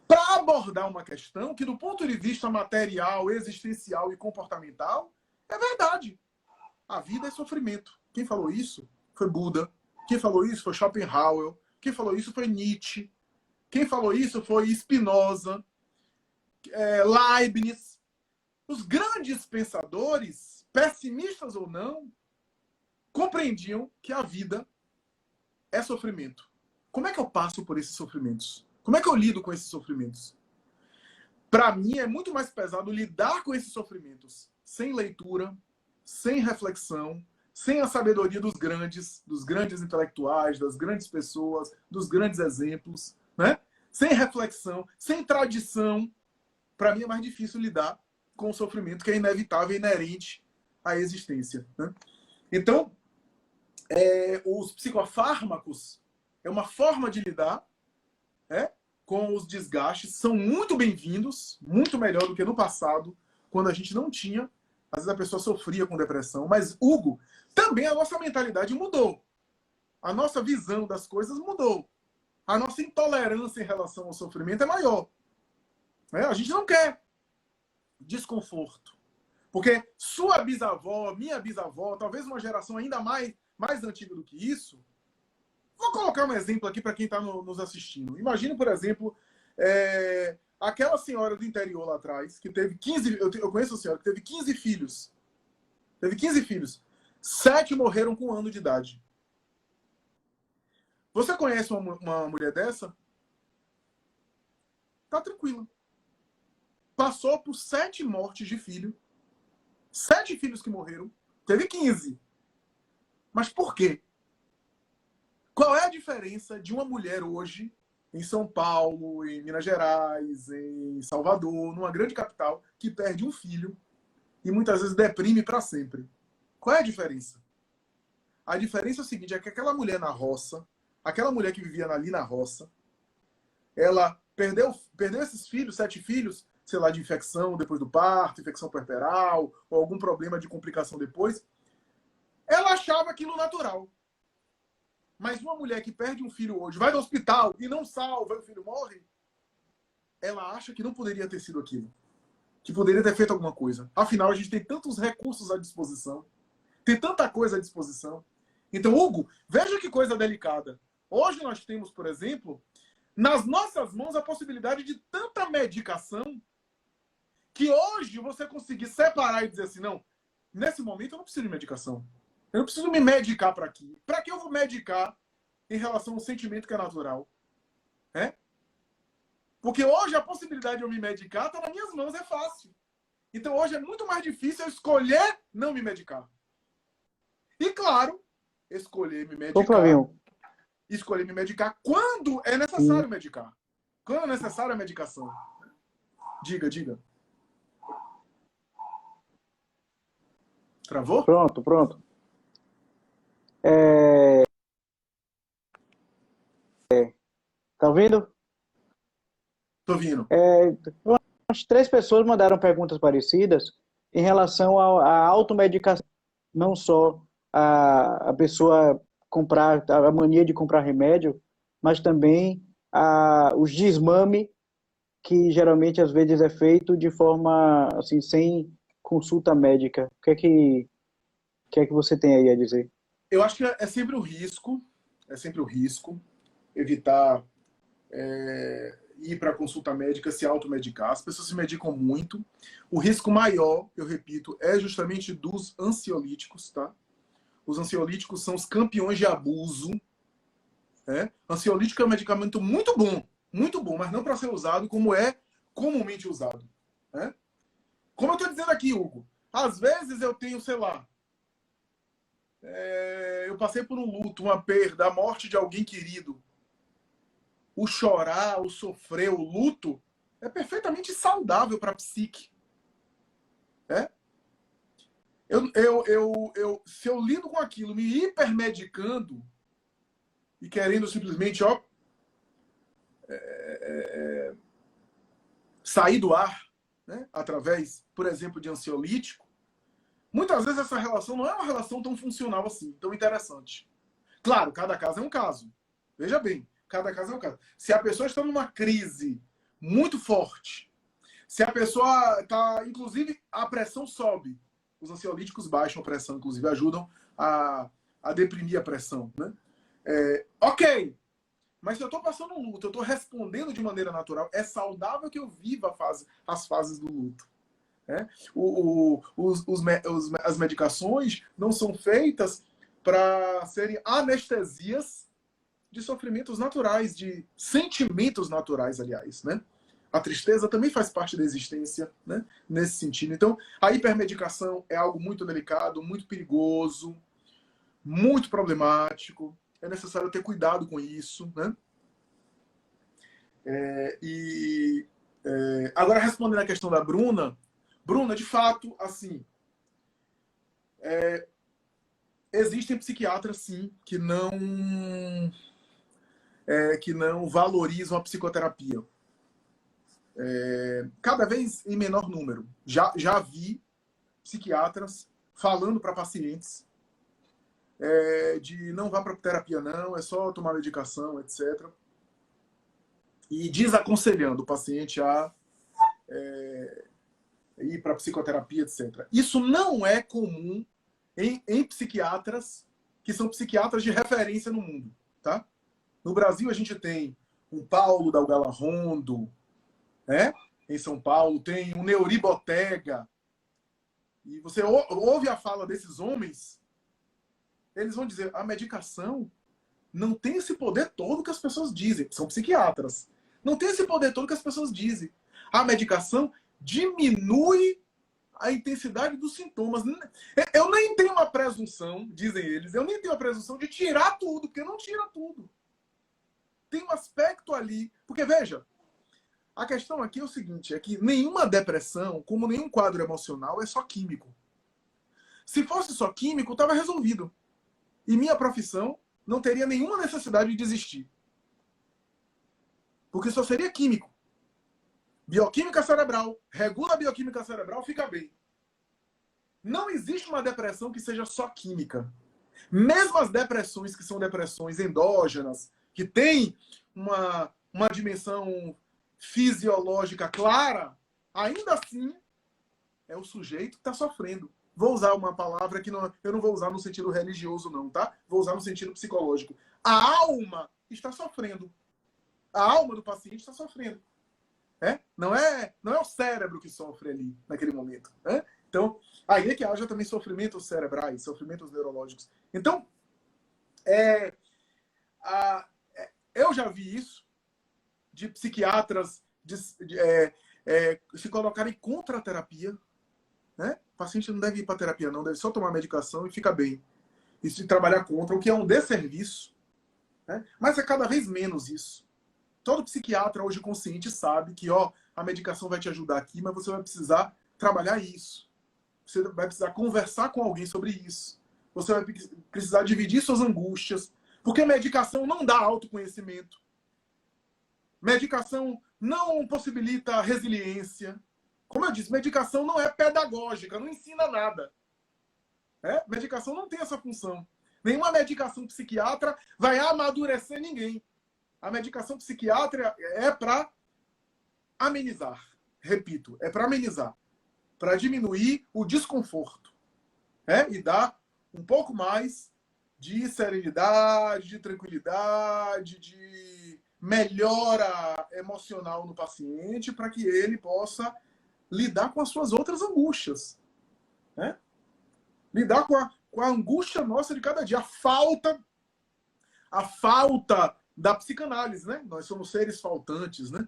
Speaker 2: Para abordar uma questão que, do ponto de vista material, existencial e comportamental, é verdade. A vida é sofrimento. Quem falou isso foi Buda. Quem falou isso foi Schopenhauer. Quem falou isso foi Nietzsche. Quem falou isso foi Spinoza, Leibniz. Os grandes pensadores, pessimistas ou não, compreendiam que a vida é sofrimento. Como é que eu passo por esses sofrimentos? Como é que eu lido com esses sofrimentos? Para mim, é muito mais pesado lidar com esses sofrimentos sem leitura, sem reflexão, sem a sabedoria dos grandes intelectuais, das grandes pessoas, dos grandes exemplos, né? Sem reflexão, sem tradição. Para mim é mais difícil lidar com o sofrimento que é inevitável e inerente à existência. Né? Então, os psicofármacos é uma forma de lidar com os desgastes, são muito bem-vindos, muito melhor do que no passado, quando a gente não tinha. Às vezes a pessoa sofria com depressão. Mas, Hugo, também a nossa mentalidade mudou. A nossa visão das coisas mudou. A nossa intolerância em relação ao sofrimento é maior. A gente não quer desconforto. Porque sua bisavó, minha bisavó, talvez uma geração ainda mais antiga do que isso. Vou colocar um exemplo aqui para quem está nos assistindo. Imagine, por exemplo, aquela senhora do interior lá atrás, que teve 15... Eu conheço a senhora que teve 15 filhos. Teve 15 filhos. 7 morreram com 1 ano de idade. Você conhece uma mulher dessa? Tá tranquila. Passou por 7 mortes de filho. 7 filhos que morreram. Teve 15. Mas por quê? Qual é a diferença de uma mulher hoje, em São Paulo, em Minas Gerais, em Salvador, numa grande capital, que perde um filho e muitas vezes deprime para sempre? Qual é a diferença? A diferença é o seguinte, é que aquela mulher na roça, aquela mulher que vivia ali na roça, ela perdeu esses filhos, 7 filhos, sei lá, de infecção depois do parto, infecção puerperal, ou algum problema de complicação depois. Ela achava aquilo natural. Mas uma mulher que perde um filho hoje, vai no hospital e não salva, e o filho morre, ela acha que não poderia ter sido aquilo. Que poderia ter feito alguma coisa. Afinal, a gente tem tantos recursos à disposição. Tem tanta coisa à disposição. Então, Hugo, veja que coisa delicada. Hoje nós temos, por exemplo, nas nossas mãos a possibilidade de tanta medicação que hoje você conseguir separar e dizer assim, não, nesse momento eu não preciso de medicação. Eu não preciso me medicar para aqui. Para que eu vou medicar em relação ao sentimento que é natural? É? Porque hoje a possibilidade de eu me medicar está nas minhas mãos, é fácil. Então hoje é muito mais difícil eu escolher não me medicar. E claro, escolher me medicar.
Speaker 1: Ô, Flavinho.
Speaker 2: Escolher me medicar quando é necessário medicar. Quando é necessária a medicação. Diga. Travou?
Speaker 1: Pronto. Tá ouvindo?
Speaker 2: Tô vindo.
Speaker 1: Umas 3 pessoas mandaram perguntas parecidas em relação à automedicação. Não só a pessoa comprar, a mania de comprar remédio, mas também os desmame, que geralmente às vezes é feito de forma assim, sem consulta médica. O que é que você tem aí a dizer?
Speaker 2: Eu acho que é sempre o risco, evitar ir para consulta médica, se automedicar. As pessoas se medicam muito. O risco maior, eu repito, é justamente dos ansiolíticos, tá? Os ansiolíticos são os campeões de abuso. Né? Ansiolítico é um medicamento muito bom, mas não para ser usado como é comumente usado. Né? Como eu estou dizendo aqui, Hugo, às vezes eu tenho, sei lá, eu passei por um luto, uma perda, a morte de alguém querido. O chorar, o sofrer, o luto é perfeitamente saudável para a psique. É? Se eu lido com aquilo, me hipermedicando e querendo simplesmente sair do ar, né, através, por exemplo, de ansiolítico, muitas vezes essa relação não é uma relação tão funcional assim, tão interessante. Claro, cada caso é um caso. Veja bem, cada caso é um caso. Se a pessoa está numa crise muito forte, se a pessoa está, inclusive, a pressão sobe, os ansiolíticos baixam a pressão, inclusive ajudam a deprimir a pressão, né? Ok, mas se eu estou passando um luto, eu estou respondendo de maneira natural, é saudável que eu viva as fases do luto. Né? As medicações não são feitas para serem anestesias de sofrimentos naturais, de sentimentos naturais, aliás. Né? A tristeza também faz parte da existência, né? Nesse sentido. Então, a hipermedicação é algo muito delicado, muito perigoso, muito problemático. É necessário ter cuidado com isso, né? Agora, respondendo a questão da Bruna, de fato, assim, existem psiquiatras, sim, que não valorizam a psicoterapia. Cada vez em menor número. Já vi psiquiatras falando para pacientes de não vá para terapia não, é só tomar medicação, etc. E desaconselhando o paciente a ir para psicoterapia, etc. Isso não é comum em psiquiatras que são psiquiatras de referência no mundo. Tá? No Brasil, a gente tem um Paulo Dalgala Rondo, né? Em São Paulo, tem um Neuri Botega. E você ouve a fala desses homens, eles vão dizer, a medicação não tem esse poder todo que as pessoas dizem. São psiquiatras. Não tem esse poder todo que as pessoas dizem. A medicação diminui a intensidade dos sintomas. Eu nem tenho uma presunção, dizem eles, eu nem tenho a presunção de tirar tudo, porque não tira tudo. Tem um aspecto ali. Porque, veja, a questão aqui é o seguinte, é que nenhuma depressão, como nenhum quadro emocional, é só químico. Se fosse só químico, estava resolvido. E minha profissão não teria nenhuma necessidade de desistir. Porque só seria químico. Bioquímica cerebral. Regula a bioquímica cerebral, fica bem. Não existe uma depressão que seja só química. Mesmo as depressões que são depressões endógenas, que têm uma dimensão fisiológica clara, ainda assim é o sujeito que está sofrendo. Vou usar uma palavra que eu não vou usar no sentido religioso, não, tá? Vou usar no sentido psicológico. A alma está sofrendo. A alma do paciente está sofrendo. Não é o cérebro que sofre ali, naquele momento. Então, aí é que haja também sofrimentos cerebrais, sofrimentos neurológicos. Então, eu já vi isso de psiquiatras se colocarem contra a terapia. O paciente não deve ir para a terapia, não, deve só tomar medicação e fica bem. E se trabalhar contra, o que é um desserviço. Mas é cada vez menos isso. Todo psiquiatra hoje consciente sabe que a medicação vai te ajudar aqui, mas você vai precisar trabalhar isso. Você vai precisar conversar com alguém sobre isso. Você vai precisar dividir suas angústias. Porque medicação não dá autoconhecimento. Medicação não possibilita resiliência. Como eu disse, medicação não é pedagógica, não ensina nada. Medicação não tem essa função. Nenhuma medicação psiquiatra vai amadurecer ninguém. A medicação psiquiátrica é para amenizar. Repito, é para amenizar. Para diminuir o desconforto. E dar um pouco mais de serenidade, de tranquilidade, de melhora emocional no paciente para que ele possa lidar com as suas outras angústias. Lidar com a angústia nossa de cada dia. A falta da psicanálise, né? Nós somos seres faltantes, né?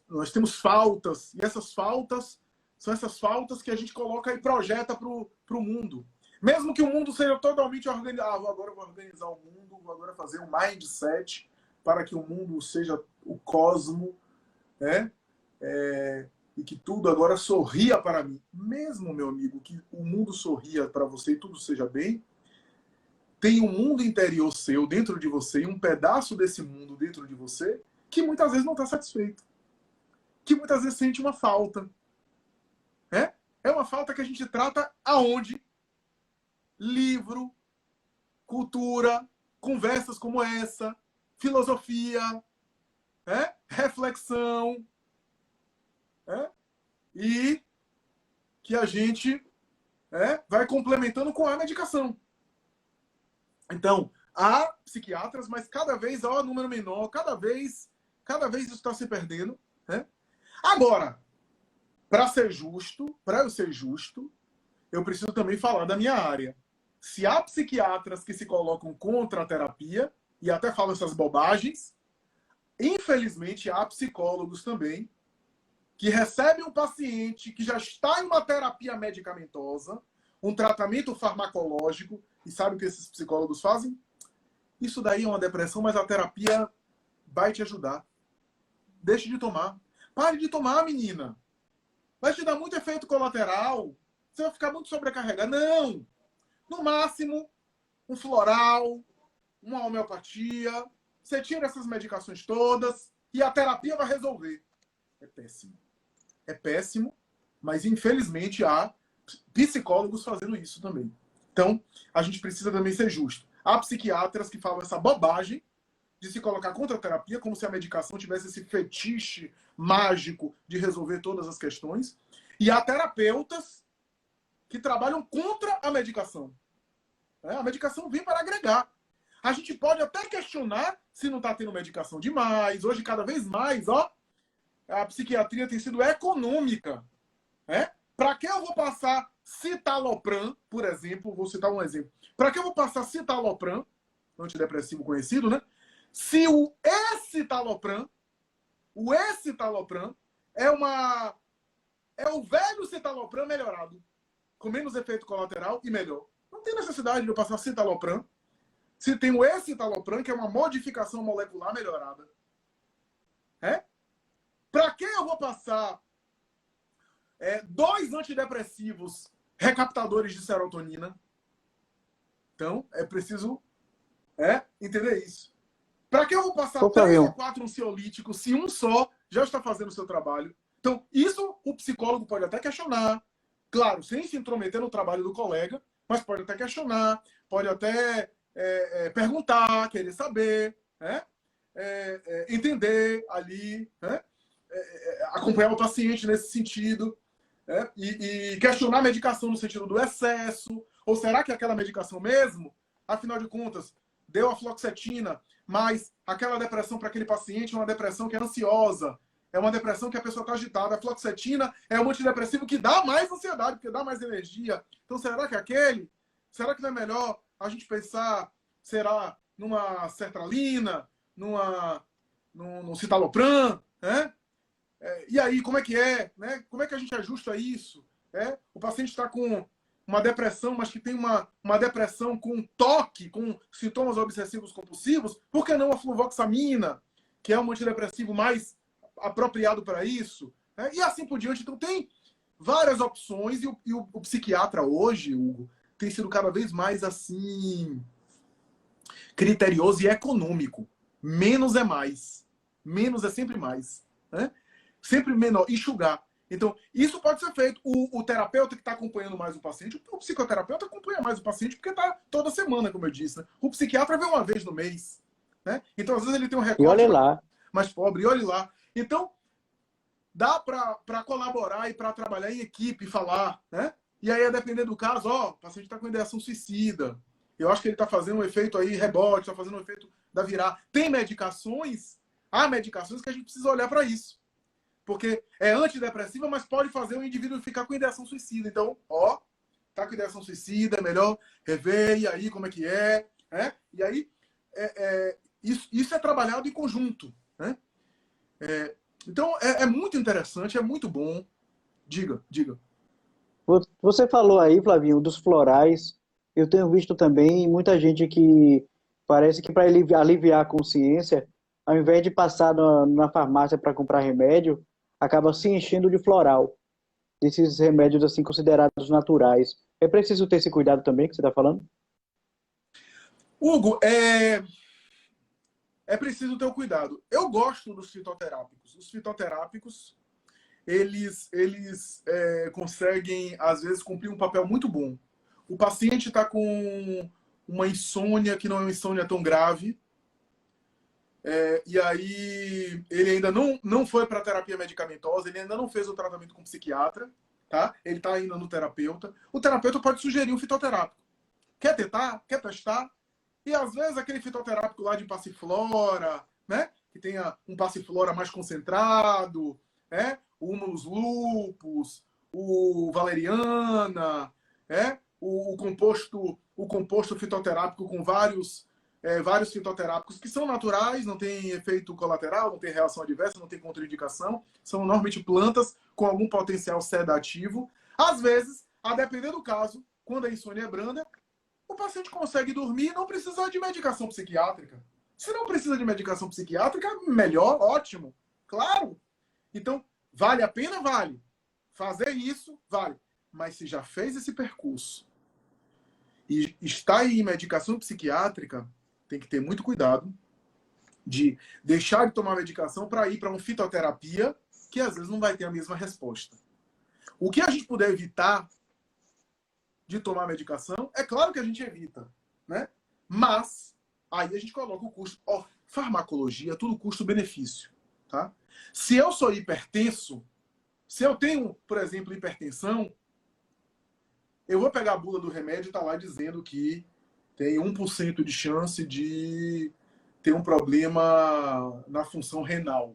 Speaker 2: Nós temos faltas, e essas faltas são essas faltas que a gente coloca e projeta para o mundo. Mesmo que o mundo seja totalmente organizado. Agora eu vou organizar o mundo, vou agora fazer um mindset para que o mundo seja o cosmo, e que tudo agora sorria para mim. Mesmo, meu amigo, que o mundo sorria para você e tudo seja bem, tem um mundo interior seu dentro de você e um pedaço desse mundo dentro de você que muitas vezes não está satisfeito. Que muitas vezes sente uma falta. É uma falta que a gente trata aonde? Livro, cultura, conversas como essa, filosofia, reflexão, e que a gente vai complementando com a medicação. Então, há psiquiatras, mas cada vez há um número menor, cada vez isso está se perdendo. Agora, para eu ser justo, eu preciso também falar da minha área. Se há psiquiatras que se colocam contra a terapia e até falam essas bobagens, infelizmente há psicólogos também que recebem um paciente que já está em uma terapia medicamentosa, um tratamento farmacológico, e sabe o que esses psicólogos fazem? Isso daí é uma depressão, mas a terapia vai te ajudar. Deixe de tomar. Pare de tomar, menina. Vai te dar muito efeito colateral. Você vai ficar muito sobrecarregado. Não! No máximo, um floral, uma homeopatia. Você tira essas medicações todas e a terapia vai resolver. É péssimo. É péssimo, mas infelizmente há psicólogos fazendo isso também. Então, a gente precisa também ser justo. Há psiquiatras que falam essa bobagem de se colocar contra a terapia, como se a medicação tivesse esse fetiche mágico de resolver todas as questões. E há terapeutas que trabalham contra a medicação. A medicação vem para agregar. A gente pode até questionar se não está tendo medicação demais. Hoje, cada vez mais, a psiquiatria tem sido econômica. Para que eu vou passar citalopram, por exemplo, vou citar um exemplo. Para que eu vou passar citalopram, antidepressivo conhecido, né? Se o escitalopram é o velho citalopram melhorado, com menos efeito colateral e melhor. Não tem necessidade de eu passar citalopram se tem o escitalopram, que é uma modificação molecular melhorada. Para que eu vou passar 2 antidepressivos recaptadores de serotonina? Então, é preciso entender isso. Para que eu vou passar 3 ou 4 ansiolíticos se um só já está fazendo o seu trabalho? Então, isso o psicólogo pode até questionar. Claro, sem se intrometer no trabalho do colega, mas pode até questionar, pode até perguntar, querer saber, entender ali, acompanhar o paciente nesse sentido, e questionar a medicação no sentido do excesso, ou será que aquela medicação mesmo, afinal de contas, deu a fluoxetina, mas aquela depressão para aquele paciente é uma depressão que é ansiosa, é uma depressão que a pessoa está agitada. A fluoxetina é um antidepressivo que dá mais ansiedade, porque dá mais energia. Então, será que é aquele? Será que não é melhor a gente pensar, será numa sertralina, num citalopram, né? E aí, como é que é? Né? Como é que a gente ajusta isso? O paciente está com uma depressão, mas que tem uma depressão com toque, com sintomas obsessivos compulsivos, por que não a fluvoxamina, que é um antidepressivo mais apropriado para isso? E assim por diante. Então tem várias opções e o psiquiatra hoje, Hugo, tem sido cada vez mais assim criterioso e econômico. Menos é mais. Menos é sempre mais. Né? Sempre menor. Enxugar. Então, isso pode ser feito. O terapeuta que está acompanhando mais o paciente, o psicoterapeuta acompanha mais o paciente porque está toda semana, como eu disse. Né? O psiquiatra vê uma vez no mês. Né? Então, às vezes, ele tem um
Speaker 1: E olha
Speaker 2: recorte
Speaker 1: lá.
Speaker 2: mais pobre. E olhe lá. Então, dá para colaborar e para trabalhar em equipe e falar. Né? E aí, a depender do caso, o paciente está com ideação suicida. Eu acho que ele está fazendo um efeito aí, rebote, está fazendo um efeito da virar. Tem medicações? Há medicações que a gente precisa olhar para isso. Porque é antidepressiva, mas pode fazer o indivíduo ficar com ideação suicida. Então, tá com ideação suicida, é melhor rever, e aí, como é que é? E aí, isso é trabalhado em conjunto. Né? Então, é muito interessante, é muito bom. Diga.
Speaker 1: Você falou aí, Flavinho, dos florais. Eu tenho visto também muita gente que parece que para aliviar a consciência, ao invés de passar na farmácia para comprar remédio, acaba se enchendo de floral, desses remédios assim considerados naturais. É preciso ter esse cuidado também que você está falando?
Speaker 2: Hugo, é preciso ter o cuidado. Eu gosto dos fitoterápicos. Os fitoterápicos, eles conseguem, às vezes, cumprir um papel muito bom. O paciente está com uma insônia que não é uma insônia tão grave, e aí ele ainda não foi para a terapia medicamentosa, ele ainda não fez o tratamento com psiquiatra, tá? Ele está ainda no terapeuta. O terapeuta pode sugerir um fitoterápico. Quer tentar? Quer testar? E às vezes aquele fitoterápico lá de passiflora, né? Que tenha um passiflora mais concentrado, né? O humulus lupus, o valeriana, o composto fitoterápico com vários fitoterápicos que são naturais, não tem efeito colateral, não tem reação adversa, não tem contraindicação, são normalmente plantas com algum potencial sedativo. Às vezes, a depender do caso, quando a insônia é branda, o paciente consegue dormir e não precisa de medicação psiquiátrica. Se não precisa de medicação psiquiátrica, melhor, ótimo. Claro. Então, vale a pena? Vale. Fazer isso, vale. Mas se já fez esse percurso e está em medicação psiquiátrica, tem que ter muito cuidado de deixar de tomar medicação para ir para uma fitoterapia que às vezes não vai ter a mesma resposta. O que a gente puder evitar de tomar medicação, é claro que a gente evita, né? Mas aí a gente coloca o custo. Farmacologia, tudo custo-benefício, tá? Se eu sou hipertenso, se eu tenho, por exemplo, hipertensão, eu vou pegar a bula do remédio e tá lá dizendo que tem 1% de chance de ter um problema na função renal,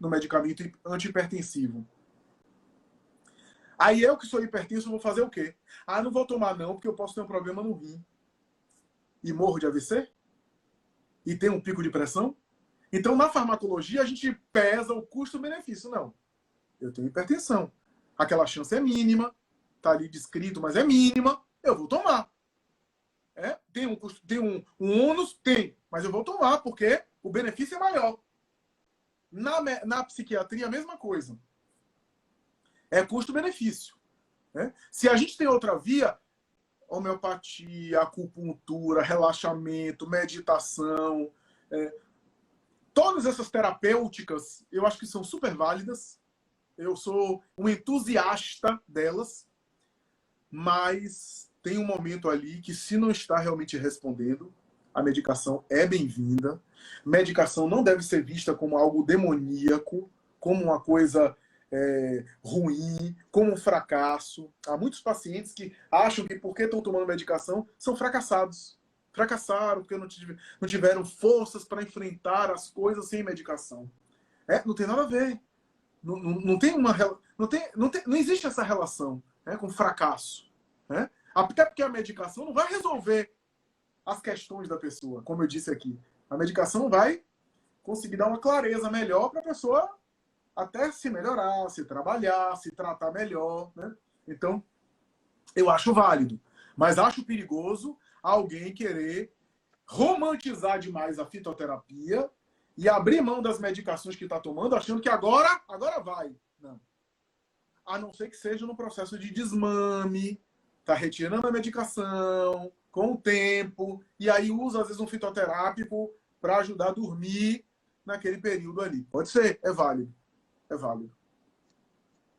Speaker 2: no medicamento antihipertensivo. Aí eu que sou hipertenso vou fazer o quê? Não vou tomar não, porque eu posso ter um problema no rim. E morro de AVC? E tem um pico de pressão? Então, na farmacologia, a gente pesa o custo-benefício. Não. Eu tenho hipertensão. Aquela chance é mínima. Está ali descrito, mas é mínima. Eu vou tomar. Tem um custo, tem um ônus? Tem. Mas eu vou tomar, porque o benefício é maior. Na psiquiatria, a mesma coisa. É custo-benefício. Né? Se a gente tem outra via, homeopatia, acupuntura, relaxamento, meditação, todas essas terapêuticas, eu acho que são super válidas. Eu sou um entusiasta delas, mas tem um momento ali que, se não está realmente respondendo, a medicação é bem-vinda. Medicação não deve ser vista como algo demoníaco, como uma coisa ruim, como um fracasso. Há muitos pacientes que acham que porque estão tomando medicação são fracassados. fracassaram porque não tiveram forças para enfrentar as coisas sem medicação. Não tem nada a ver. Não tem uma não existe essa relação, né, com fracasso, né? Até porque a medicação não vai resolver as questões da pessoa, como eu disse aqui. A medicação vai conseguir dar uma clareza melhor para a pessoa até se melhorar, se trabalhar, se tratar melhor, né? Então, eu acho válido, mas acho perigoso alguém querer romantizar demais a fitoterapia e abrir mão das medicações que está tomando, achando que agora vai. Não. A não ser que seja no processo de desmame, está retirando a medicação com o tempo, e aí usa, às vezes, um fitoterápico para ajudar a dormir naquele período ali. Pode ser, é válido. É válido.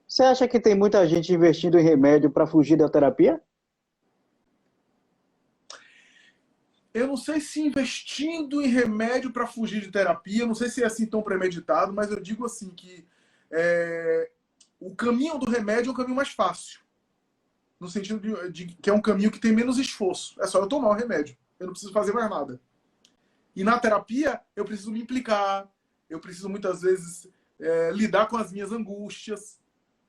Speaker 1: Você acha que tem muita gente investindo em remédio para fugir da terapia?
Speaker 2: Eu não sei se investindo em remédio para fugir de terapia, não sei se é assim tão premeditado, mas eu digo assim que o caminho do remédio é um caminho mais fácil. No sentido de que é um caminho que tem menos esforço. É só eu tomar o remédio. Eu não preciso fazer mais nada. E na terapia, eu preciso me implicar. Eu preciso, muitas vezes, lidar com as minhas angústias.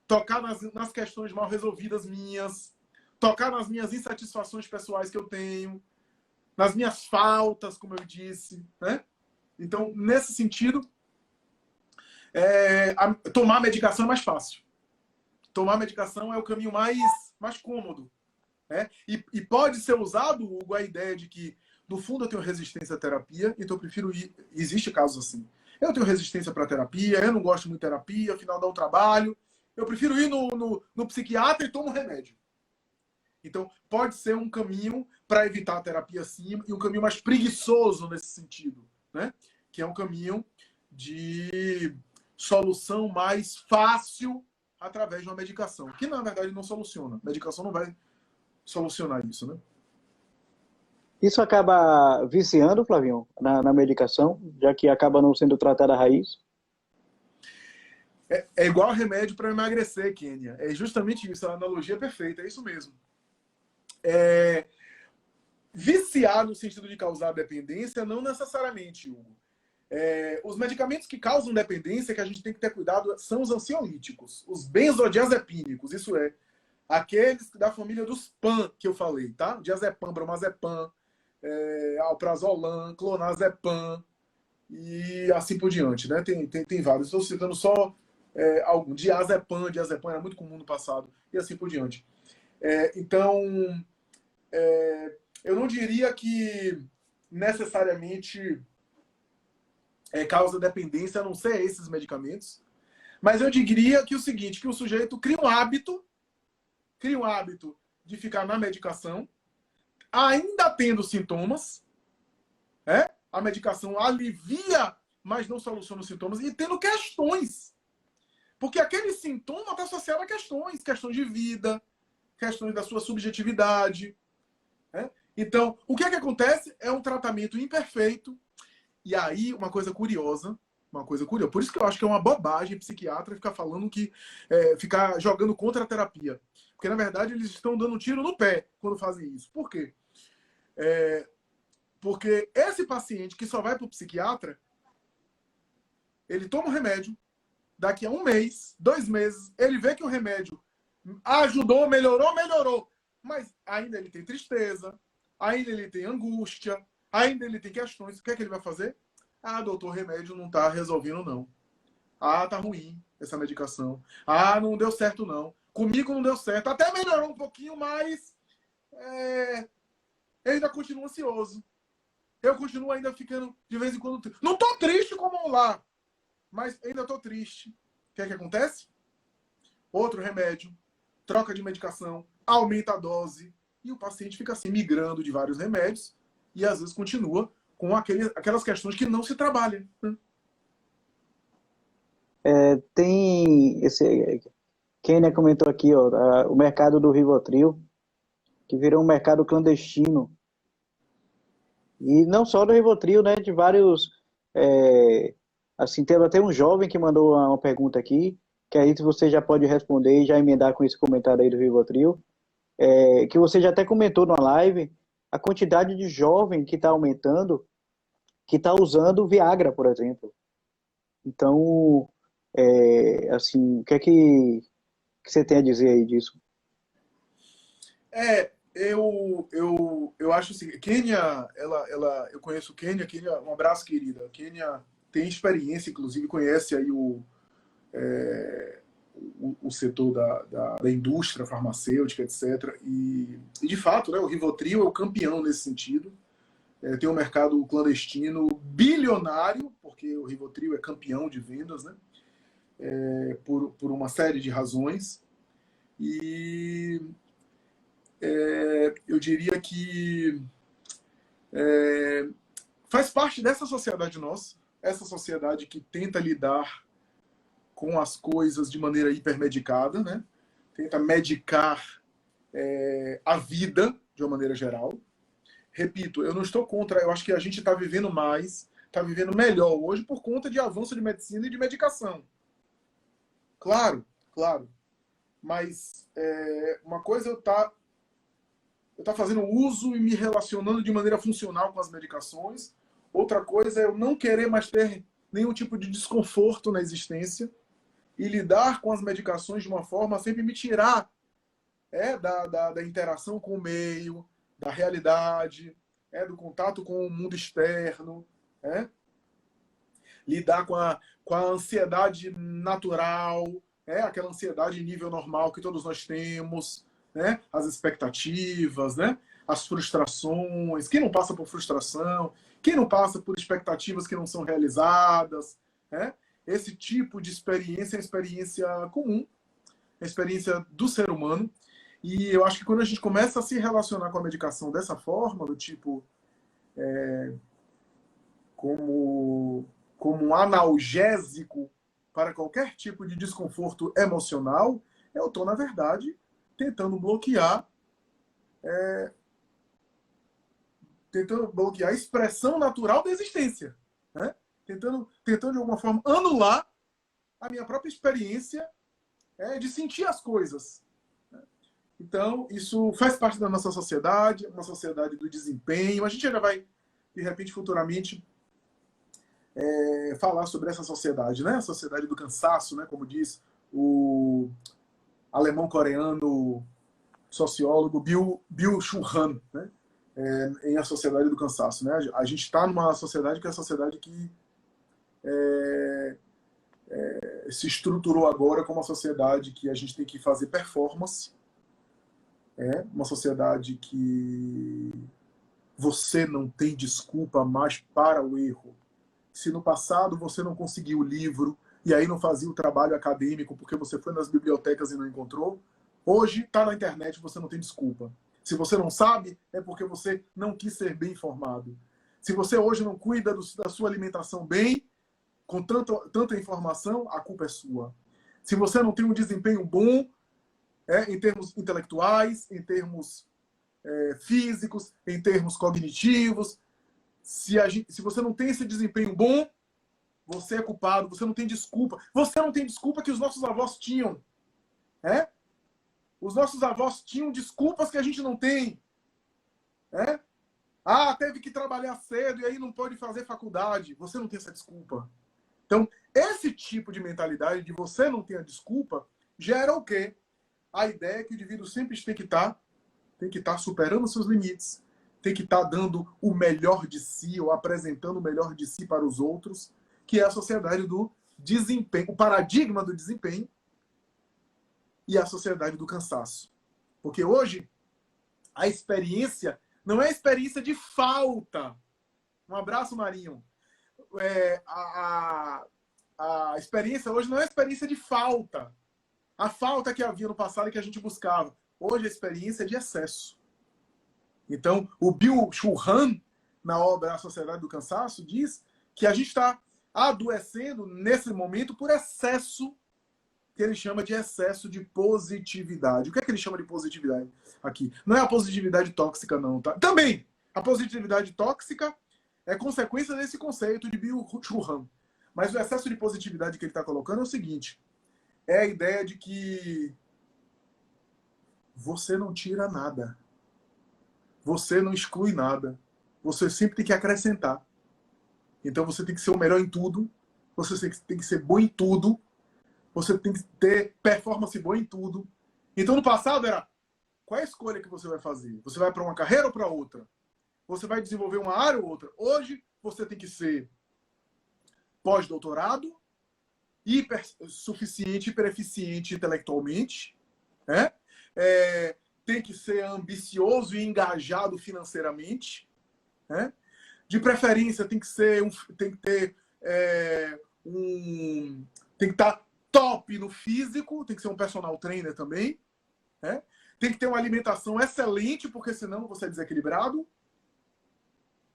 Speaker 2: Tocar nas questões mal resolvidas minhas. Tocar nas minhas insatisfações pessoais que eu tenho. Nas minhas faltas, como eu disse. Né? Então, nesse sentido, tomar medicação é mais fácil. Tomar medicação é o caminho mais cômodo. Né? E pode ser usado, Hugo, a ideia de que, no fundo, eu tenho resistência à terapia, então eu prefiro ir. Existe casos assim. Eu tenho resistência para terapia, eu não gosto muito de terapia, afinal dá um trabalho. Eu prefiro ir no psiquiatra e tomo remédio. Então, pode ser um caminho para evitar a terapia, sim, e um caminho mais preguiçoso nesse sentido, né? Que é um caminho de solução mais fácil através de uma medicação, que na verdade não soluciona. A medicação não vai solucionar isso, né?
Speaker 1: Isso acaba viciando, Flavinho, na medicação, já que acaba não sendo tratada a raiz?
Speaker 2: É igual remédio para emagrecer, Kênia. É justamente isso, a analogia é perfeita, é isso mesmo. Viciar no sentido de causar dependência, não necessariamente, Hugo. Os medicamentos que causam dependência, que a gente tem que ter cuidado, são os ansiolíticos, os benzodiazepínicos, isso é, aqueles da família dos PAN que eu falei, tá? Diazepam, bromazepam, alprazolam, clonazepam e assim por diante, né? Tem vários. Estou citando só algum. Diazepam era muito comum no passado e assim por diante. Então, eu não diria que necessariamente causa dependência, a não ser esses medicamentos, mas eu diria que o seguinte, que o sujeito cria um hábito de ficar na medicação, ainda tendo sintomas, a medicação alivia, mas não soluciona os sintomas, e tendo questões. Porque aquele sintoma está associado a questões de vida, questões da sua subjetividade. Então, o que é que acontece? É um tratamento imperfeito, e aí uma coisa curiosa, por isso que eu acho que é uma bobagem psiquiatra ficar falando que ficar jogando contra a terapia. Porque, na verdade, eles estão dando um tiro no pé quando fazem isso. Por quê? Porque esse paciente que só vai para o psiquiatra, ele toma o remédio, daqui a 1 mês, 2 meses, ele vê que o remédio ajudou, melhorou. Mas ainda ele tem tristeza, ainda ele tem angústia, ainda ele tem questões. O que é que ele vai fazer? Doutor, o remédio não está resolvendo, não. Tá ruim essa medicação. Não deu certo, não. Comigo não deu certo. Até melhorou um pouquinho, mas eu ainda continuo ansioso. Eu continuo ainda ficando, de vez em quando... Não tô triste como lá, mas ainda tô triste. O que é que acontece? Outro remédio, troca de medicação, aumenta a dose, e o paciente fica assim, migrando de vários remédios, e às vezes continua com aquelas questões que não se trabalham.
Speaker 1: Tem Kênia comentou aqui, o mercado do Rivotril, que virou um mercado clandestino. E não só do Rivotril, né? De vários... assim, teve até um jovem que mandou uma pergunta aqui, que aí você já pode responder e já emendar com esse comentário aí do Rivotril, que você já até comentou na live, a quantidade de jovem que está aumentando, que está usando Viagra, por exemplo. Então, assim, o que é que você tem a dizer aí disso?
Speaker 2: Eu acho assim, Kênia, eu conheço Kênia, um abraço, querida. Kênia tem experiência, inclusive conhece aí o setor da indústria farmacêutica, etc. De fato, né, o Rivotril é o campeão nesse sentido. Tem um mercado clandestino bilionário, porque o Rivotril é campeão de vendas, né? Por uma série de razões. E eu diria que faz parte dessa sociedade nossa, essa sociedade que tenta lidar com as coisas de maneira hipermedicada, né? Tenta medicar a vida de uma maneira geral. Repito, eu não estou contra, eu acho que a gente está vivendo mais, está vivendo melhor hoje por conta de avanço de medicina e de medicação. Claro, claro. Mas uma coisa eu tá fazendo uso e me relacionando de maneira funcional com as medicações. Outra coisa é eu não querer mais ter nenhum tipo de desconforto na existência e lidar com as medicações de uma forma a sempre me tirar da interação com o meio, da realidade, do contato com o mundo externo, lidar com a ansiedade natural, aquela ansiedade em nível normal que todos nós temos, né? As expectativas, né? As frustrações. Quem não passa por frustração? Quem não passa por expectativas que não são realizadas? Né? Esse tipo de experiência é experiência comum, é experiência do ser humano. E eu acho que quando a gente começa a se relacionar com a medicação dessa forma, do tipo como um analgésico para qualquer tipo de desconforto emocional, eu estou, na verdade, tentando bloquear a expressão natural da existência. Né? Tentando, de alguma forma, anular a minha própria experiência de sentir as coisas. Então, isso faz parte da nossa sociedade, uma sociedade do desempenho. A gente ainda vai, de repente, futuramente, falar sobre essa sociedade, né? A sociedade do cansaço, né? Como diz o alemão-coreano sociólogo Byung-Chul Han, né? Em A Sociedade do Cansaço. Né? A gente está numa sociedade que é a sociedade que se estruturou agora como uma sociedade que a gente tem que fazer performance, uma sociedade que você não tem desculpa mais para o erro. Se no passado você não conseguiu o livro e aí não fazia o trabalho acadêmico porque você foi nas bibliotecas e não encontrou, hoje está na internet, você não tem desculpa. Se você não sabe, é porque você não quis ser bem informado. Se você hoje não cuida da sua alimentação bem, com tanta informação, a culpa é sua. Se você não tem um desempenho bom, em termos intelectuais, em termos físicos, em termos cognitivos, se você não tem esse desempenho bom, você é culpado, você não tem desculpa. Você não tem desculpa que os nossos avós tinham. Os nossos avós tinham desculpas que a gente não tem. Teve que trabalhar cedo e aí não pode fazer faculdade. Você não tem essa desculpa. Então, esse tipo de mentalidade de você não ter a desculpa gera o quê? A ideia que o indivíduo sempre tem que estar superando seus limites, tem que estar dando o melhor de si ou apresentando o melhor de si para os outros, que é a sociedade do desempenho, o paradigma do desempenho e a sociedade do cansaço. Porque hoje a experiência não é a experiência de falta. Um abraço, Marinho. A experiência hoje não é a experiência de falta. A falta que havia no passado e que a gente buscava. Hoje a experiência é de excesso. Então, o Byung-Chul Han, na obra A Sociedade do Cansaço, diz que a gente está adoecendo nesse momento por excesso, que ele chama de excesso de positividade. O que é que ele chama de positividade aqui? Não é a positividade tóxica, não, tá? Também, a positividade tóxica é consequência desse conceito de Byung-Chul Han. Mas o excesso de positividade que ele está colocando é o seguinte: é a ideia de que você não tira nada. você não exclui nada. Você sempre tem que acrescentar. Então você tem que ser o melhor em tudo, você tem que ser bom em tudo, você tem que ter performance boa em tudo. Então no passado era, qual é a escolha que você vai fazer? Você vai para uma carreira ou para outra? Você vai desenvolver uma área ou outra? Hoje você tem que ser pós-doutorado, hiper suficiente, hiper eficiente intelectualmente, né? Tem que ser ambicioso e engajado financeiramente, né? De preferência tem que ser tem que ter tem que estar top no físico, tem que ser um personal trainer também, né? Tem que ter uma alimentação excelente, porque senão você é desequilibrado.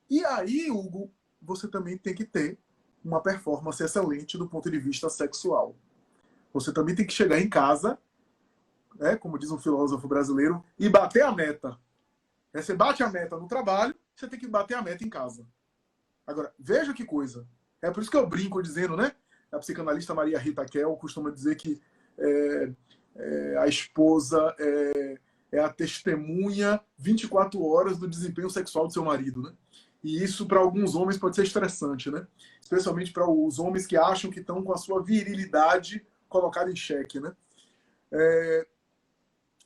Speaker 2: E aí, Hugo, você também tem que ter uma performance excelente do ponto de vista sexual. Você também tem que chegar em casa, né, como diz um filósofo brasileiro, e bater a meta. Você bate a meta no trabalho, você tem que bater a meta em casa. Agora, veja que coisa. É por isso que eu brinco dizendo, né? A psicanalista Maria Rita Kell costuma dizer que a esposa é a testemunha 24 horas do desempenho sexual do seu marido, né? E isso, para alguns homens, pode ser estressante, né? Especialmente para os homens que acham que estão com a sua virilidade colocada em xeque, né?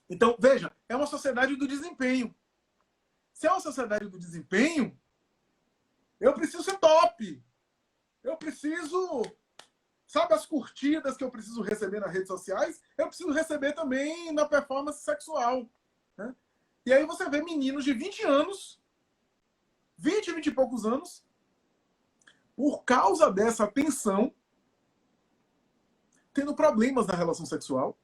Speaker 2: Então, veja, é uma sociedade do desempenho. Se é uma sociedade do desempenho, eu preciso ser top. Eu preciso... Sabe as curtidas que eu preciso receber nas redes sociais? Eu preciso receber também na performance sexual, né? E aí você vê meninos de 20 anos, 20 e poucos anos, por causa dessa tensão, tendo problemas na relação sexual,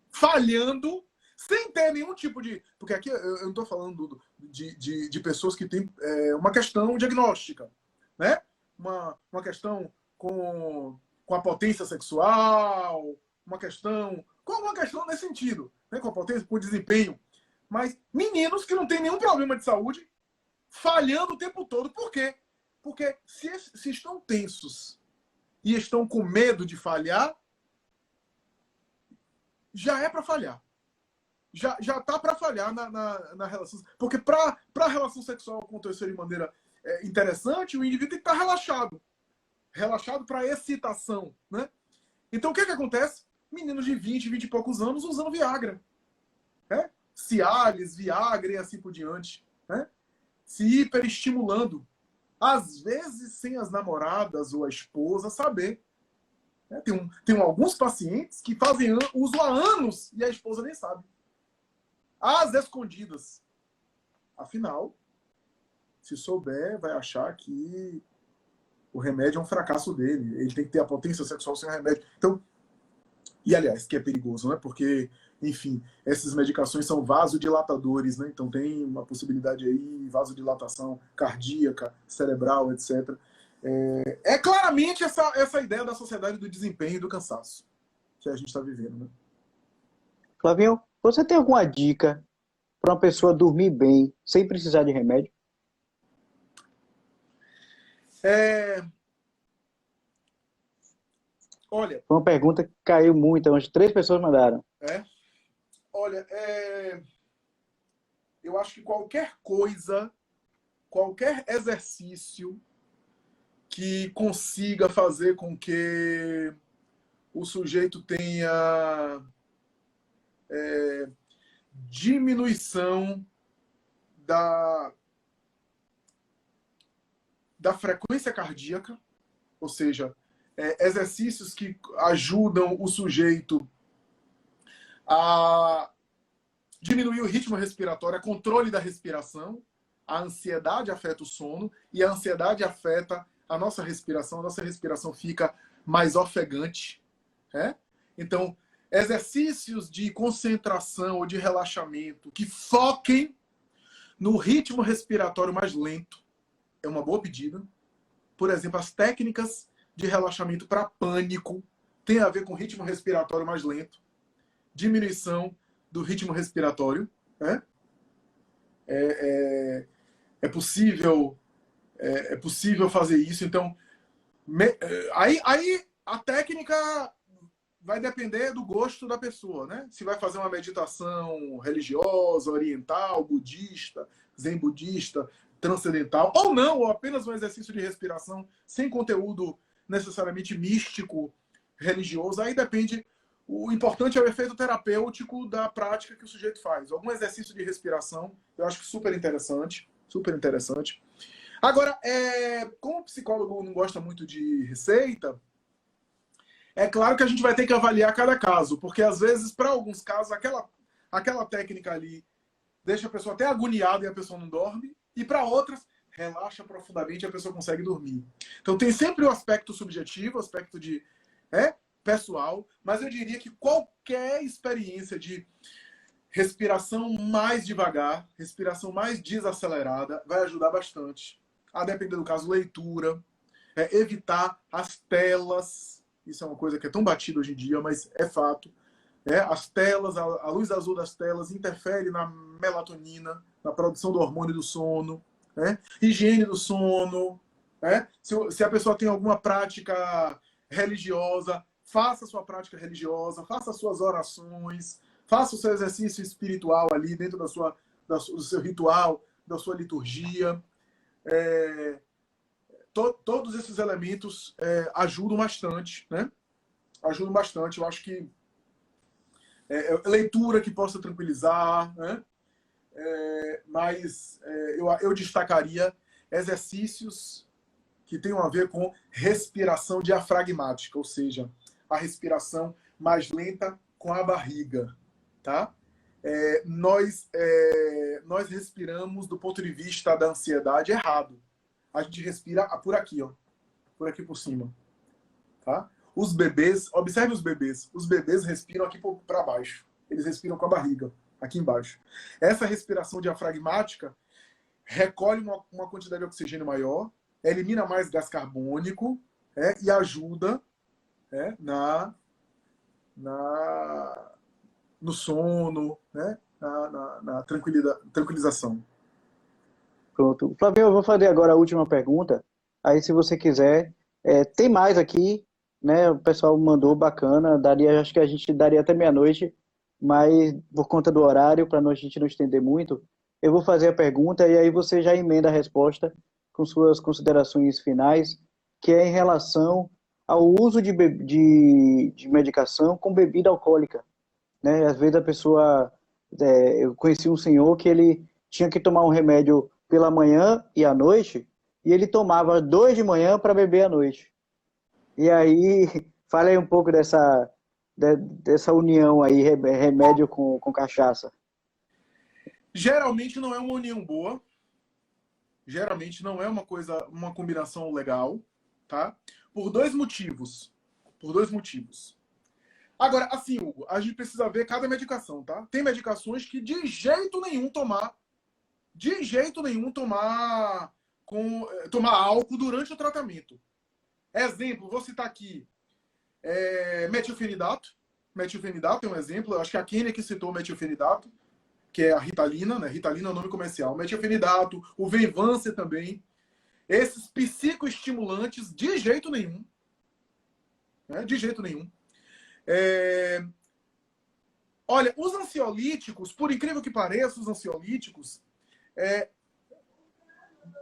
Speaker 2: falhando, sem ter nenhum tipo de... Porque aqui eu não estou falando de pessoas que têm uma questão diagnóstica, né? Uma questão com a potência sexual, uma questão nesse sentido, né? Com a potência, com o desempenho. Mas meninos que não têm nenhum problema de saúde, falhando o tempo todo. Por quê? Porque se estão tensos e estão com medo de falhar, já é para falhar. Já está para falhar na relação. Porque para a relação sexual acontecer de maneira interessante, o indivíduo tem que estar relaxado. Relaxado para excitação, né? Então o que acontece? Meninos de 20 e poucos anos usando Viagra, né? Cialis, Viagra e assim por diante, né? Se hiperestimulando. Às vezes sem as namoradas ou a esposa saber. Né? Tem alguns pacientes que fazem uso há anos e a esposa nem sabe. Às escondidas. Afinal, se souber, vai achar que o remédio é um fracasso dele. Ele tem que ter a potência sexual sem remédio. Então, e aliás, que é perigoso, né? Porque, enfim, essas medicações são vasodilatadores, né? Então tem uma possibilidade aí, vasodilatação cardíaca, cerebral, etc. É claramente essa ideia da sociedade do desempenho e do cansaço que a gente está vivendo, né?
Speaker 1: Flavinho, você tem alguma dica para uma pessoa dormir bem sem precisar de remédio?
Speaker 2: Olha...
Speaker 1: Foi uma pergunta que caiu muito, umas 3 pessoas mandaram.
Speaker 2: Olha, eu acho que qualquer coisa, qualquer exercício que consiga fazer com que o sujeito tenha diminuição da frequência cardíaca, ou seja, exercícios que ajudam o sujeito a diminuir o ritmo respiratório, a controle da respiração. A ansiedade afeta o sono e a ansiedade afeta a nossa respiração fica mais ofegante, né? Então, exercícios de concentração ou de relaxamento que foquem no ritmo respiratório mais lento é uma boa pedida. Por exemplo, as técnicas de relaxamento para pânico tem a ver com ritmo respiratório mais lento, diminuição do ritmo respiratório, né? É possível fazer isso. Então, aí a técnica vai depender do gosto da pessoa, né? Se vai fazer uma meditação religiosa, oriental, budista, zen budista, transcendental, ou não, ou apenas um exercício de respiração sem conteúdo necessariamente místico, religioso, aí depende. O importante é o efeito terapêutico da prática que o sujeito faz. Algum exercício de respiração, eu acho super interessante, super interessante. Agora, como o psicólogo não gosta muito de receita, é claro que a gente vai ter que avaliar cada caso, porque às vezes, para alguns casos, aquela técnica ali deixa a pessoa até agoniada e a pessoa não dorme, e para outras, relaxa profundamente e a pessoa consegue dormir. Então tem sempre o aspecto subjetivo, o aspecto de pessoal, mas eu diria que qualquer experiência de respiração mais devagar, respiração mais desacelerada, vai ajudar bastante. A depender do caso, leitura, evitar as telas. Isso é uma coisa que é tão batida hoje em dia, mas é fato. As telas, a luz azul das telas interfere na melatonina, na produção do hormônio do sono. Higiene do sono. Se a pessoa tem alguma prática religiosa, faça a sua prática religiosa, faça as suas orações, faça o seu exercício espiritual ali dentro do seu ritual, da sua liturgia. Todos esses elementos ajudam bastante, né? Ajudam bastante. Eu acho que leitura que possa tranquilizar, né? Mas eu destacaria exercícios que tenham a ver com respiração diafragmática, ou seja, a respiração mais lenta com a barriga, tá? Nós respiramos do ponto de vista da ansiedade errado. A gente respira por aqui, ó, por aqui por cima, tá? Os bebês, observe os bebês respiram aqui para baixo, eles respiram com a barriga, aqui embaixo. Essa respiração diafragmática recolhe uma quantidade de oxigênio maior, elimina mais gás carbônico e ajuda no sono, né? na tranquilização.
Speaker 1: Pronto. Flavinho, eu vou fazer agora a última pergunta. Aí, se você quiser, tem mais aqui, né? O pessoal mandou bacana. Acho que a gente daria até meia-noite, mas por conta do horário, para a gente não estender muito, eu vou fazer a pergunta e aí você já emenda a resposta com suas considerações finais, que é em relação ao uso de medicação com bebida alcoólica, né? Às vezes a pessoa... eu conheci um senhor que ele tinha que tomar um remédio pela manhã e à noite, e ele tomava 2 de manhã para beber à noite. E aí, falei um pouco dessa união aí, remédio com cachaça.
Speaker 2: Geralmente não é uma união boa, geralmente não é uma combinação legal, tá? Por dois motivos. Agora, assim, Hugo, a gente precisa ver cada medicação, tá? Tem medicações que de jeito nenhum tomar álcool durante o tratamento. Exemplo, vou citar aqui metilfenidato. Metilfenidato é um exemplo. Eu acho que a Kênia que citou o metilfenidato, que é a Ritalina, né? Ritalina é o nome comercial. Metilfenidato, o Venvance também. Esses psicoestimulantes, de jeito nenhum. Né? De jeito nenhum. Olha, os ansiolíticos, por incrível que pareça, os ansiolíticos,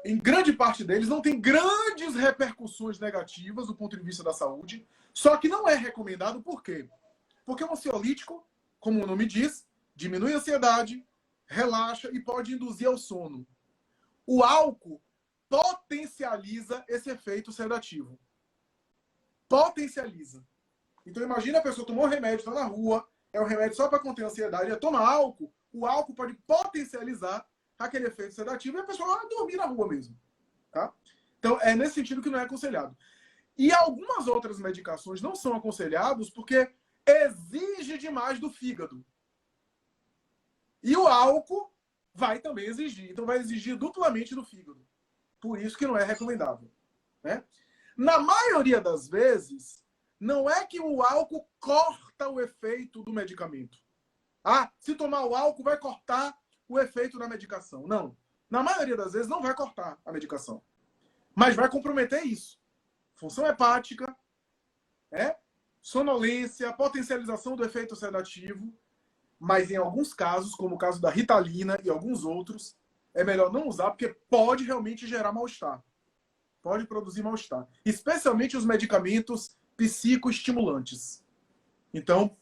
Speaker 2: em grande parte deles, não tem grandes repercussões negativas do ponto de vista da saúde, só que não é recomendado. Por quê? Porque o ansiolítico, como o nome diz, diminui a ansiedade, relaxa e pode induzir ao sono. O álcool potencializa esse efeito sedativo. Potencializa. Então imagina a pessoa tomou um remédio, está na rua, é um remédio só para conter a ansiedade, ela toma álcool, o álcool pode potencializar aquele efeito sedativo e a pessoa vai dormir na rua mesmo. Tá? Então é nesse sentido que não é aconselhado. E algumas outras medicações não são aconselhadas porque exige demais do fígado. E o álcool vai também exigir. Então vai exigir duplamente do fígado. Por isso que não é recomendável. Né? Na maioria das vezes, não é que o álcool corta o efeito do medicamento. Se tomar o álcool vai cortar o efeito da medicação. Não. Na maioria das vezes não vai cortar a medicação. Mas vai comprometer isso. Função hepática, sonolência, potencialização do efeito sedativo, mas em alguns casos, como o caso da Ritalina e alguns outros, é melhor não usar, porque pode realmente gerar mal-estar. Pode produzir mal-estar. Especialmente os medicamentos psicoestimulantes. Então,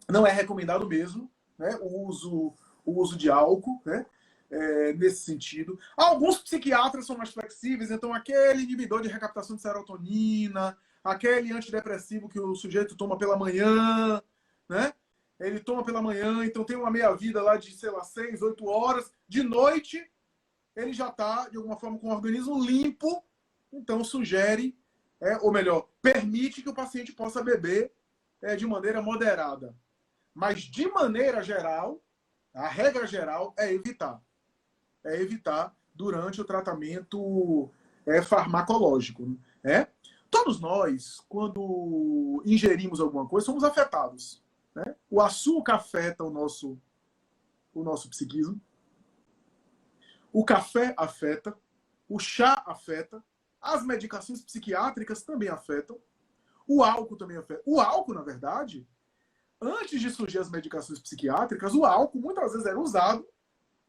Speaker 2: não é recomendado mesmo, né, o uso de álcool, né, nesse sentido. Alguns psiquiatras são mais flexíveis, então aquele inibidor de recaptação de serotonina, aquele antidepressivo que o sujeito toma pela manhã, né? Ele toma pela manhã, então tem uma meia-vida lá de, sei lá, 6, 8 horas. De noite, ele já está, de alguma forma, com o organismo limpo, então sugere, ou melhor, permite que o paciente possa beber de maneira moderada. Mas, de maneira geral, a regra geral é evitar. É evitar durante o tratamento farmacológico. Todos nós, quando ingerimos alguma coisa, somos afetados. Né? O açúcar afeta o nosso psiquismo. O café afeta. O chá afeta. As medicações psiquiátricas também afetam. O álcool também afeta. O álcool, na verdade, antes de surgir as medicações psiquiátricas, o álcool muitas vezes era usado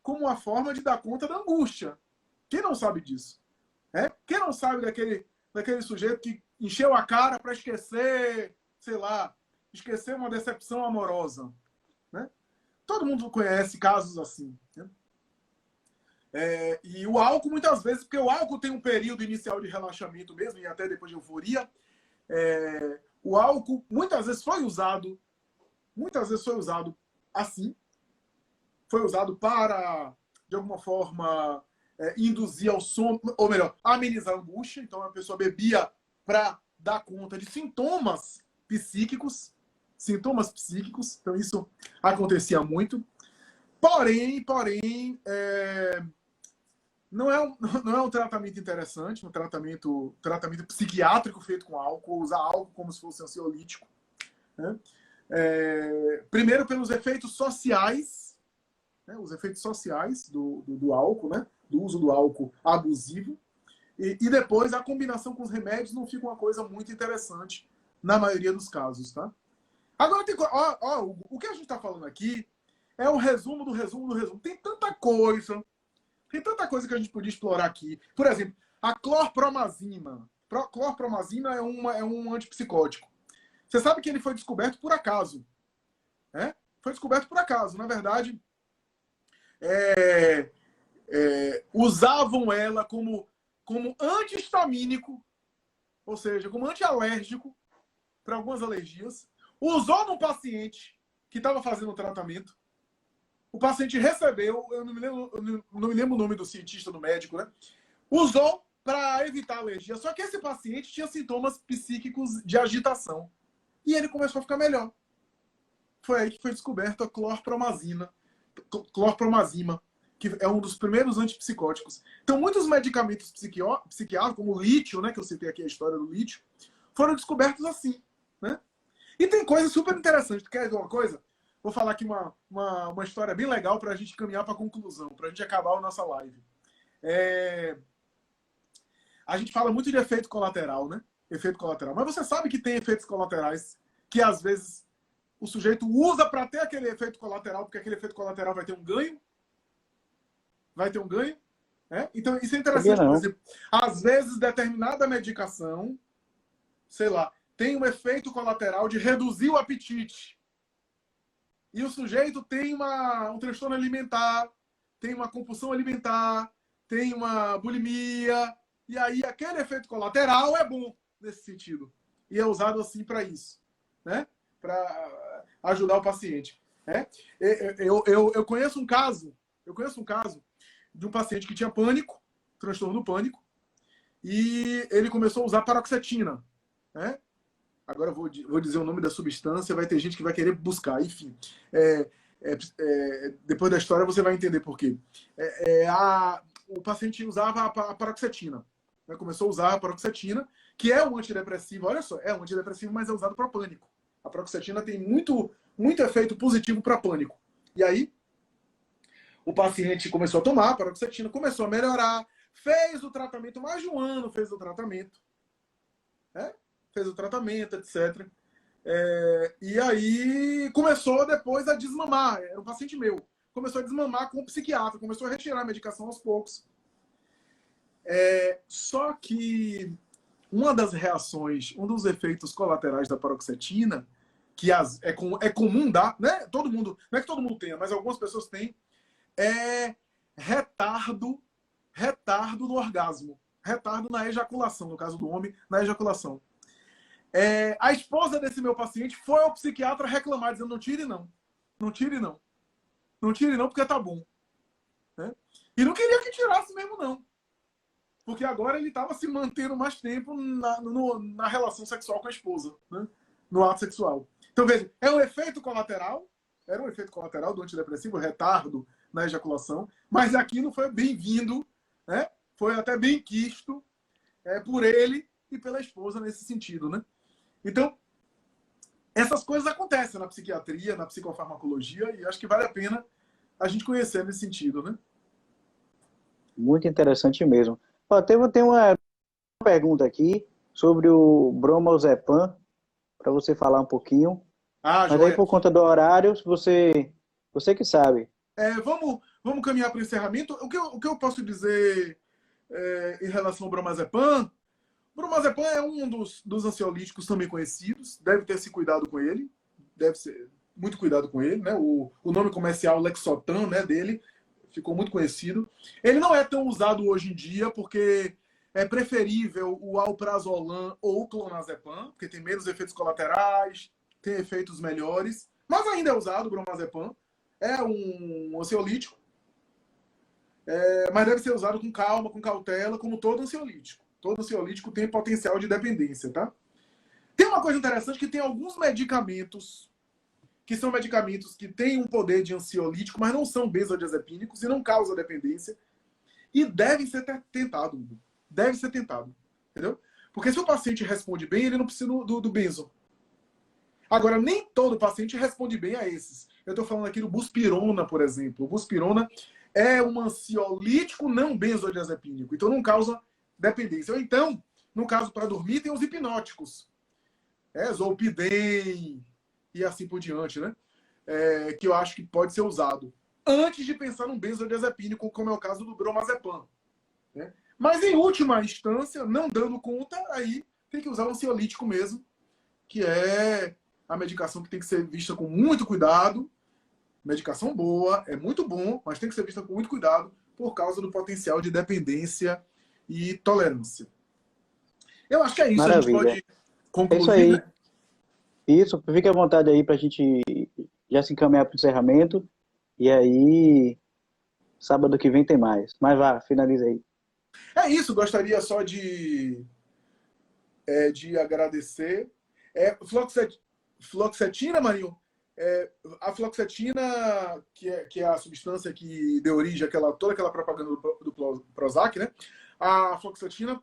Speaker 2: como uma forma de dar conta da angústia. Quem não sabe disso? Quem não sabe daquele sujeito que encheu a cara para esquecer, sei lá, esquecer uma decepção amorosa? Né? Todo mundo conhece casos assim. Né? E o álcool, muitas vezes, porque o álcool tem um período inicial de relaxamento mesmo, e até depois de euforia, o álcool muitas vezes foi usado assim, foi usado para, de alguma forma, induzir ao sono, ou melhor, amenizar a angústia. Então a pessoa bebia para dar conta de sintomas psíquicos, então isso acontecia muito. Porém, não é um tratamento interessante, um tratamento psiquiátrico feito com álcool, usar álcool como se fosse ansiolítico. Né? Primeiro pelos efeitos sociais, né? Os efeitos sociais do álcool, né? Do uso do álcool abusivo, e depois a combinação com os remédios não fica uma coisa muito interessante na maioria dos casos. Tá? Agora, o que a gente está falando aqui é o resumo do resumo do resumo. Tem tanta coisa que a gente podia explorar aqui. Por exemplo, a clorpromazina. Clorpromazina é um antipsicótico. Você sabe que ele foi descoberto por acaso. Foi descoberto por acaso. Na verdade, usavam ela como antihistamínico, ou seja, como antialérgico para algumas alergias. Usou num paciente que estava fazendo o tratamento. O paciente recebeu, eu não me lembro o nome do cientista, do médico, né? Usou para evitar alergia. Só que esse paciente tinha sintomas psíquicos de agitação. E ele começou a ficar melhor. Foi aí que foi descoberto a clorpromazina, que é um dos primeiros antipsicóticos. Então, muitos medicamentos psiquiátricos, como o lítio, né, que eu citei aqui a história do lítio, foram descobertos assim. Né? E tem coisa super interessante. Quer ver uma coisa? Vou falar aqui uma história bem legal para a gente caminhar para a conclusão, para a gente acabar a nossa live. A gente fala muito de efeito colateral, né? Efeito colateral. Mas você sabe que tem efeitos colaterais que, às vezes, o sujeito usa para ter aquele efeito colateral, porque aquele efeito colateral vai ter um ganho? Vai ter um ganho? Então, isso é interessante. Por exemplo, às vezes, determinada medicação, sei lá, tem um efeito colateral de reduzir o apetite. E o sujeito tem um transtorno alimentar, tem uma compulsão alimentar, tem uma bulimia, e aí aquele efeito colateral é bom nesse sentido. E é usado assim para isso, né? Para ajudar o paciente. Eu conheço um caso de um paciente que tinha pânico, transtorno do pânico, e ele começou a usar paroxetina, né? Agora eu vou dizer o nome da substância, vai ter gente que vai querer buscar. Enfim, depois da história você vai entender por quê. O paciente usava a paroxetina. Né? Começou a usar a paroxetina, que é um antidepressivo. Olha só, é um antidepressivo, mas é usado para pânico. A paroxetina tem muito efeito positivo para pânico. E aí, o paciente começou a tomar a paroxetina, começou a melhorar, fez o tratamento, mais de um ano fez o tratamento. Fez o tratamento, etc. E aí começou depois a desmamar. Era um paciente meu. Começou a desmamar com o psiquiatra, começou a retirar a medicação aos poucos. Só que uma das reações, um dos efeitos colaterais da paroxetina, que é comum dar, né? Todo mundo, não é que todo mundo tenha, mas algumas pessoas têm, é retardo no orgasmo, retardo na ejaculação, no caso do homem, na ejaculação. A esposa desse meu paciente foi ao psiquiatra reclamar, dizendo: não tire não, não tire não, não tire não, porque tá bom. Né? E não queria que tirasse mesmo não, porque agora ele estava se mantendo mais tempo na relação sexual com a esposa, né? No ato sexual. Então, veja, é um efeito colateral, era um efeito colateral do antidepressivo, retardo na ejaculação, mas aquilo foi bem-vindo, né? Foi até bem quisto por ele e pela esposa nesse sentido, né? Então, essas coisas acontecem na psiquiatria, na psicofarmacologia, e acho que vale a pena a gente conhecer nesse sentido, né?
Speaker 1: Muito interessante mesmo. Ó, tem uma pergunta aqui sobre o bromazepam, para você falar um pouquinho. Mas aí,
Speaker 2: Joia.
Speaker 1: por conta do horário, você que sabe.
Speaker 2: Vamos caminhar para o encerramento. O que eu posso dizer em relação ao bromazepam? O bromazepam é um dos ansiolíticos também conhecidos. Deve ter se cuidado com ele. Deve ser muito cuidado com ele, né? O nome comercial Lexotan, né, dele ficou muito conhecido. Ele não é tão usado hoje em dia porque é preferível o alprazolam ou o clonazepam, porque tem menos efeitos colaterais, tem efeitos melhores, mas ainda é usado o bromazepam. É um ansiolítico, mas deve ser usado com calma, com cautela, como todo ansiolítico. Todo ansiolítico tem potencial de dependência, tá? Tem uma coisa interessante que tem alguns medicamentos que são medicamentos que têm um poder de ansiolítico, mas não são benzodiazepínicos e não causam dependência. E devem ser tentado, Hugo. Deve ser tentado. Entendeu? Porque se o paciente responde bem, ele não precisa do benzo. Agora, nem todo paciente responde bem a esses. Eu estou falando aqui do buspirona, por exemplo. O buspirona é um ansiolítico não benzodiazepínico, então não causa dependência. Ou então, no caso para dormir, tem os hipnóticos. Zolpidem e assim por diante, né? Que eu acho que pode ser usado antes de pensar num benzodiazepínico, como é o caso do bromazepam. Né? Mas, em última instância, não dando conta, aí tem que usar o ansiolítico mesmo, que é a medicação que tem que ser vista com muito cuidado. Medicação boa, é muito bom, mas tem que ser vista com muito cuidado por causa do potencial de dependência e tolerância. Eu acho que é isso.
Speaker 1: Maravilha.
Speaker 2: A gente pode concluir,
Speaker 1: é isso aí.
Speaker 2: né?
Speaker 1: Isso, fique à vontade aí para a gente já se encaminhar para o encerramento. E aí, sábado que vem tem mais. Mas vá, finaliza aí.
Speaker 2: É isso, gostaria só de agradecer. Fluoxetina, Marinho, a fluoxetina, que é a substância que deu origem toda aquela propaganda do Prozac, né? A fluoxetina,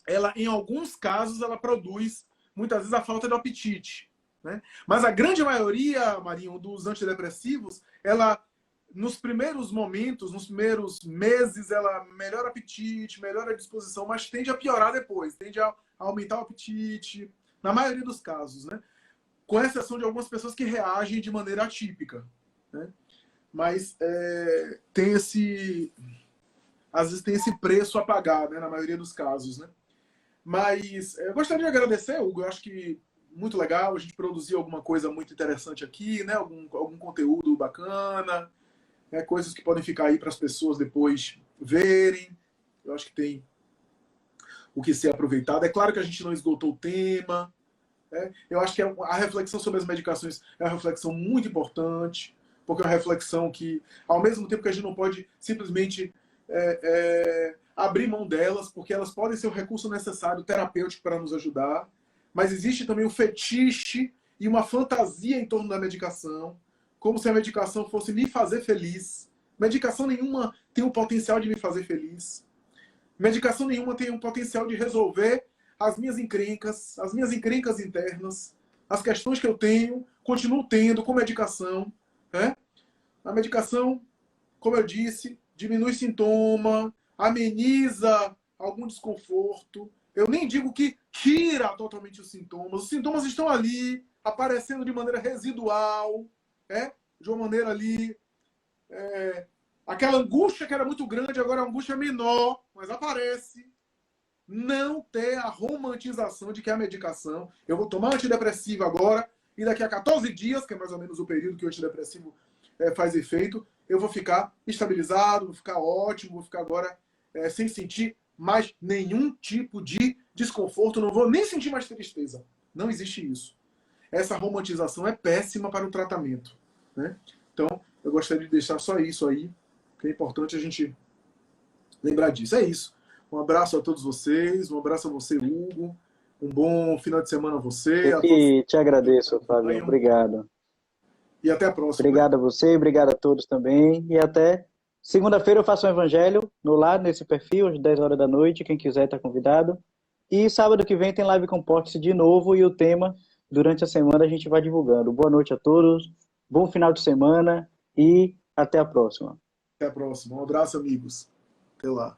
Speaker 2: ela, em alguns casos, ela produz, muitas vezes, a falta de apetite. Né? Mas a grande maioria, Marinho, dos antidepressivos, ela, nos primeiros momentos, nos primeiros meses, ela melhora o apetite, melhora a disposição, mas tende a piorar depois, tende a aumentar o apetite, na maioria dos casos, né? Com exceção de algumas pessoas que reagem de maneira atípica. Né? Mas às vezes tem esse preço a pagar, né? Na maioria dos casos. Né? Mas eu gostaria de agradecer, Hugo. Eu acho que muito legal a gente produzir alguma coisa muito interessante aqui, né? Algum conteúdo bacana, né? Coisas que podem ficar aí para as pessoas depois verem. Eu acho que tem o que ser aproveitado. É claro que a gente não esgotou o tema. Eu acho que a reflexão sobre as medicações é uma reflexão muito importante, porque é uma reflexão que, ao mesmo tempo que a gente não pode simplesmente abrir mão delas, porque elas podem ser o recurso necessário terapêutico para nos ajudar, mas existe também um fetiche e uma fantasia em torno da medicação, como se a medicação fosse me fazer feliz. Medicação nenhuma tem o potencial de me fazer feliz. Medicação nenhuma tem o potencial de resolver as minhas encrencas internas, as questões que eu tenho, continuo tendo com medicação. Né? A medicação, como eu disse, diminui sintoma, ameniza algum desconforto. Eu nem digo que tira totalmente os sintomas. Os sintomas estão ali, aparecendo de maneira residual, de uma maneira ali... aquela angústia que era muito grande, agora a angústia é menor, mas aparece. Não ter a romantização de que a medicação... Eu vou tomar antidepressivo agora, e daqui a 14 dias, que é mais ou menos o período que o antidepressivo faz efeito, eu vou ficar estabilizado, vou ficar ótimo, vou ficar agora sem sentir mais nenhum tipo de desconforto, não vou nem sentir mais tristeza. Não existe isso. Essa romantização é péssima para o tratamento, né? Então, eu gostaria de deixar só isso aí, que é importante a gente lembrar disso. É isso. Um abraço a todos vocês, um abraço a você, Hugo. Um bom final de semana a você.
Speaker 1: Eu que te agradeço, Fábio. Obrigado.
Speaker 2: E até a próxima.
Speaker 1: Obrigado a você, obrigado a todos também. E até segunda-feira eu faço um evangelho no lar, nesse perfil, às 10 horas da noite. Quem quiser está convidado. E sábado que vem tem live com Porte de novo e o tema, durante a semana, a gente vai divulgando. Boa noite a todos, bom final de semana e até a próxima.
Speaker 2: Até a próxima. Um abraço, amigos. Até lá.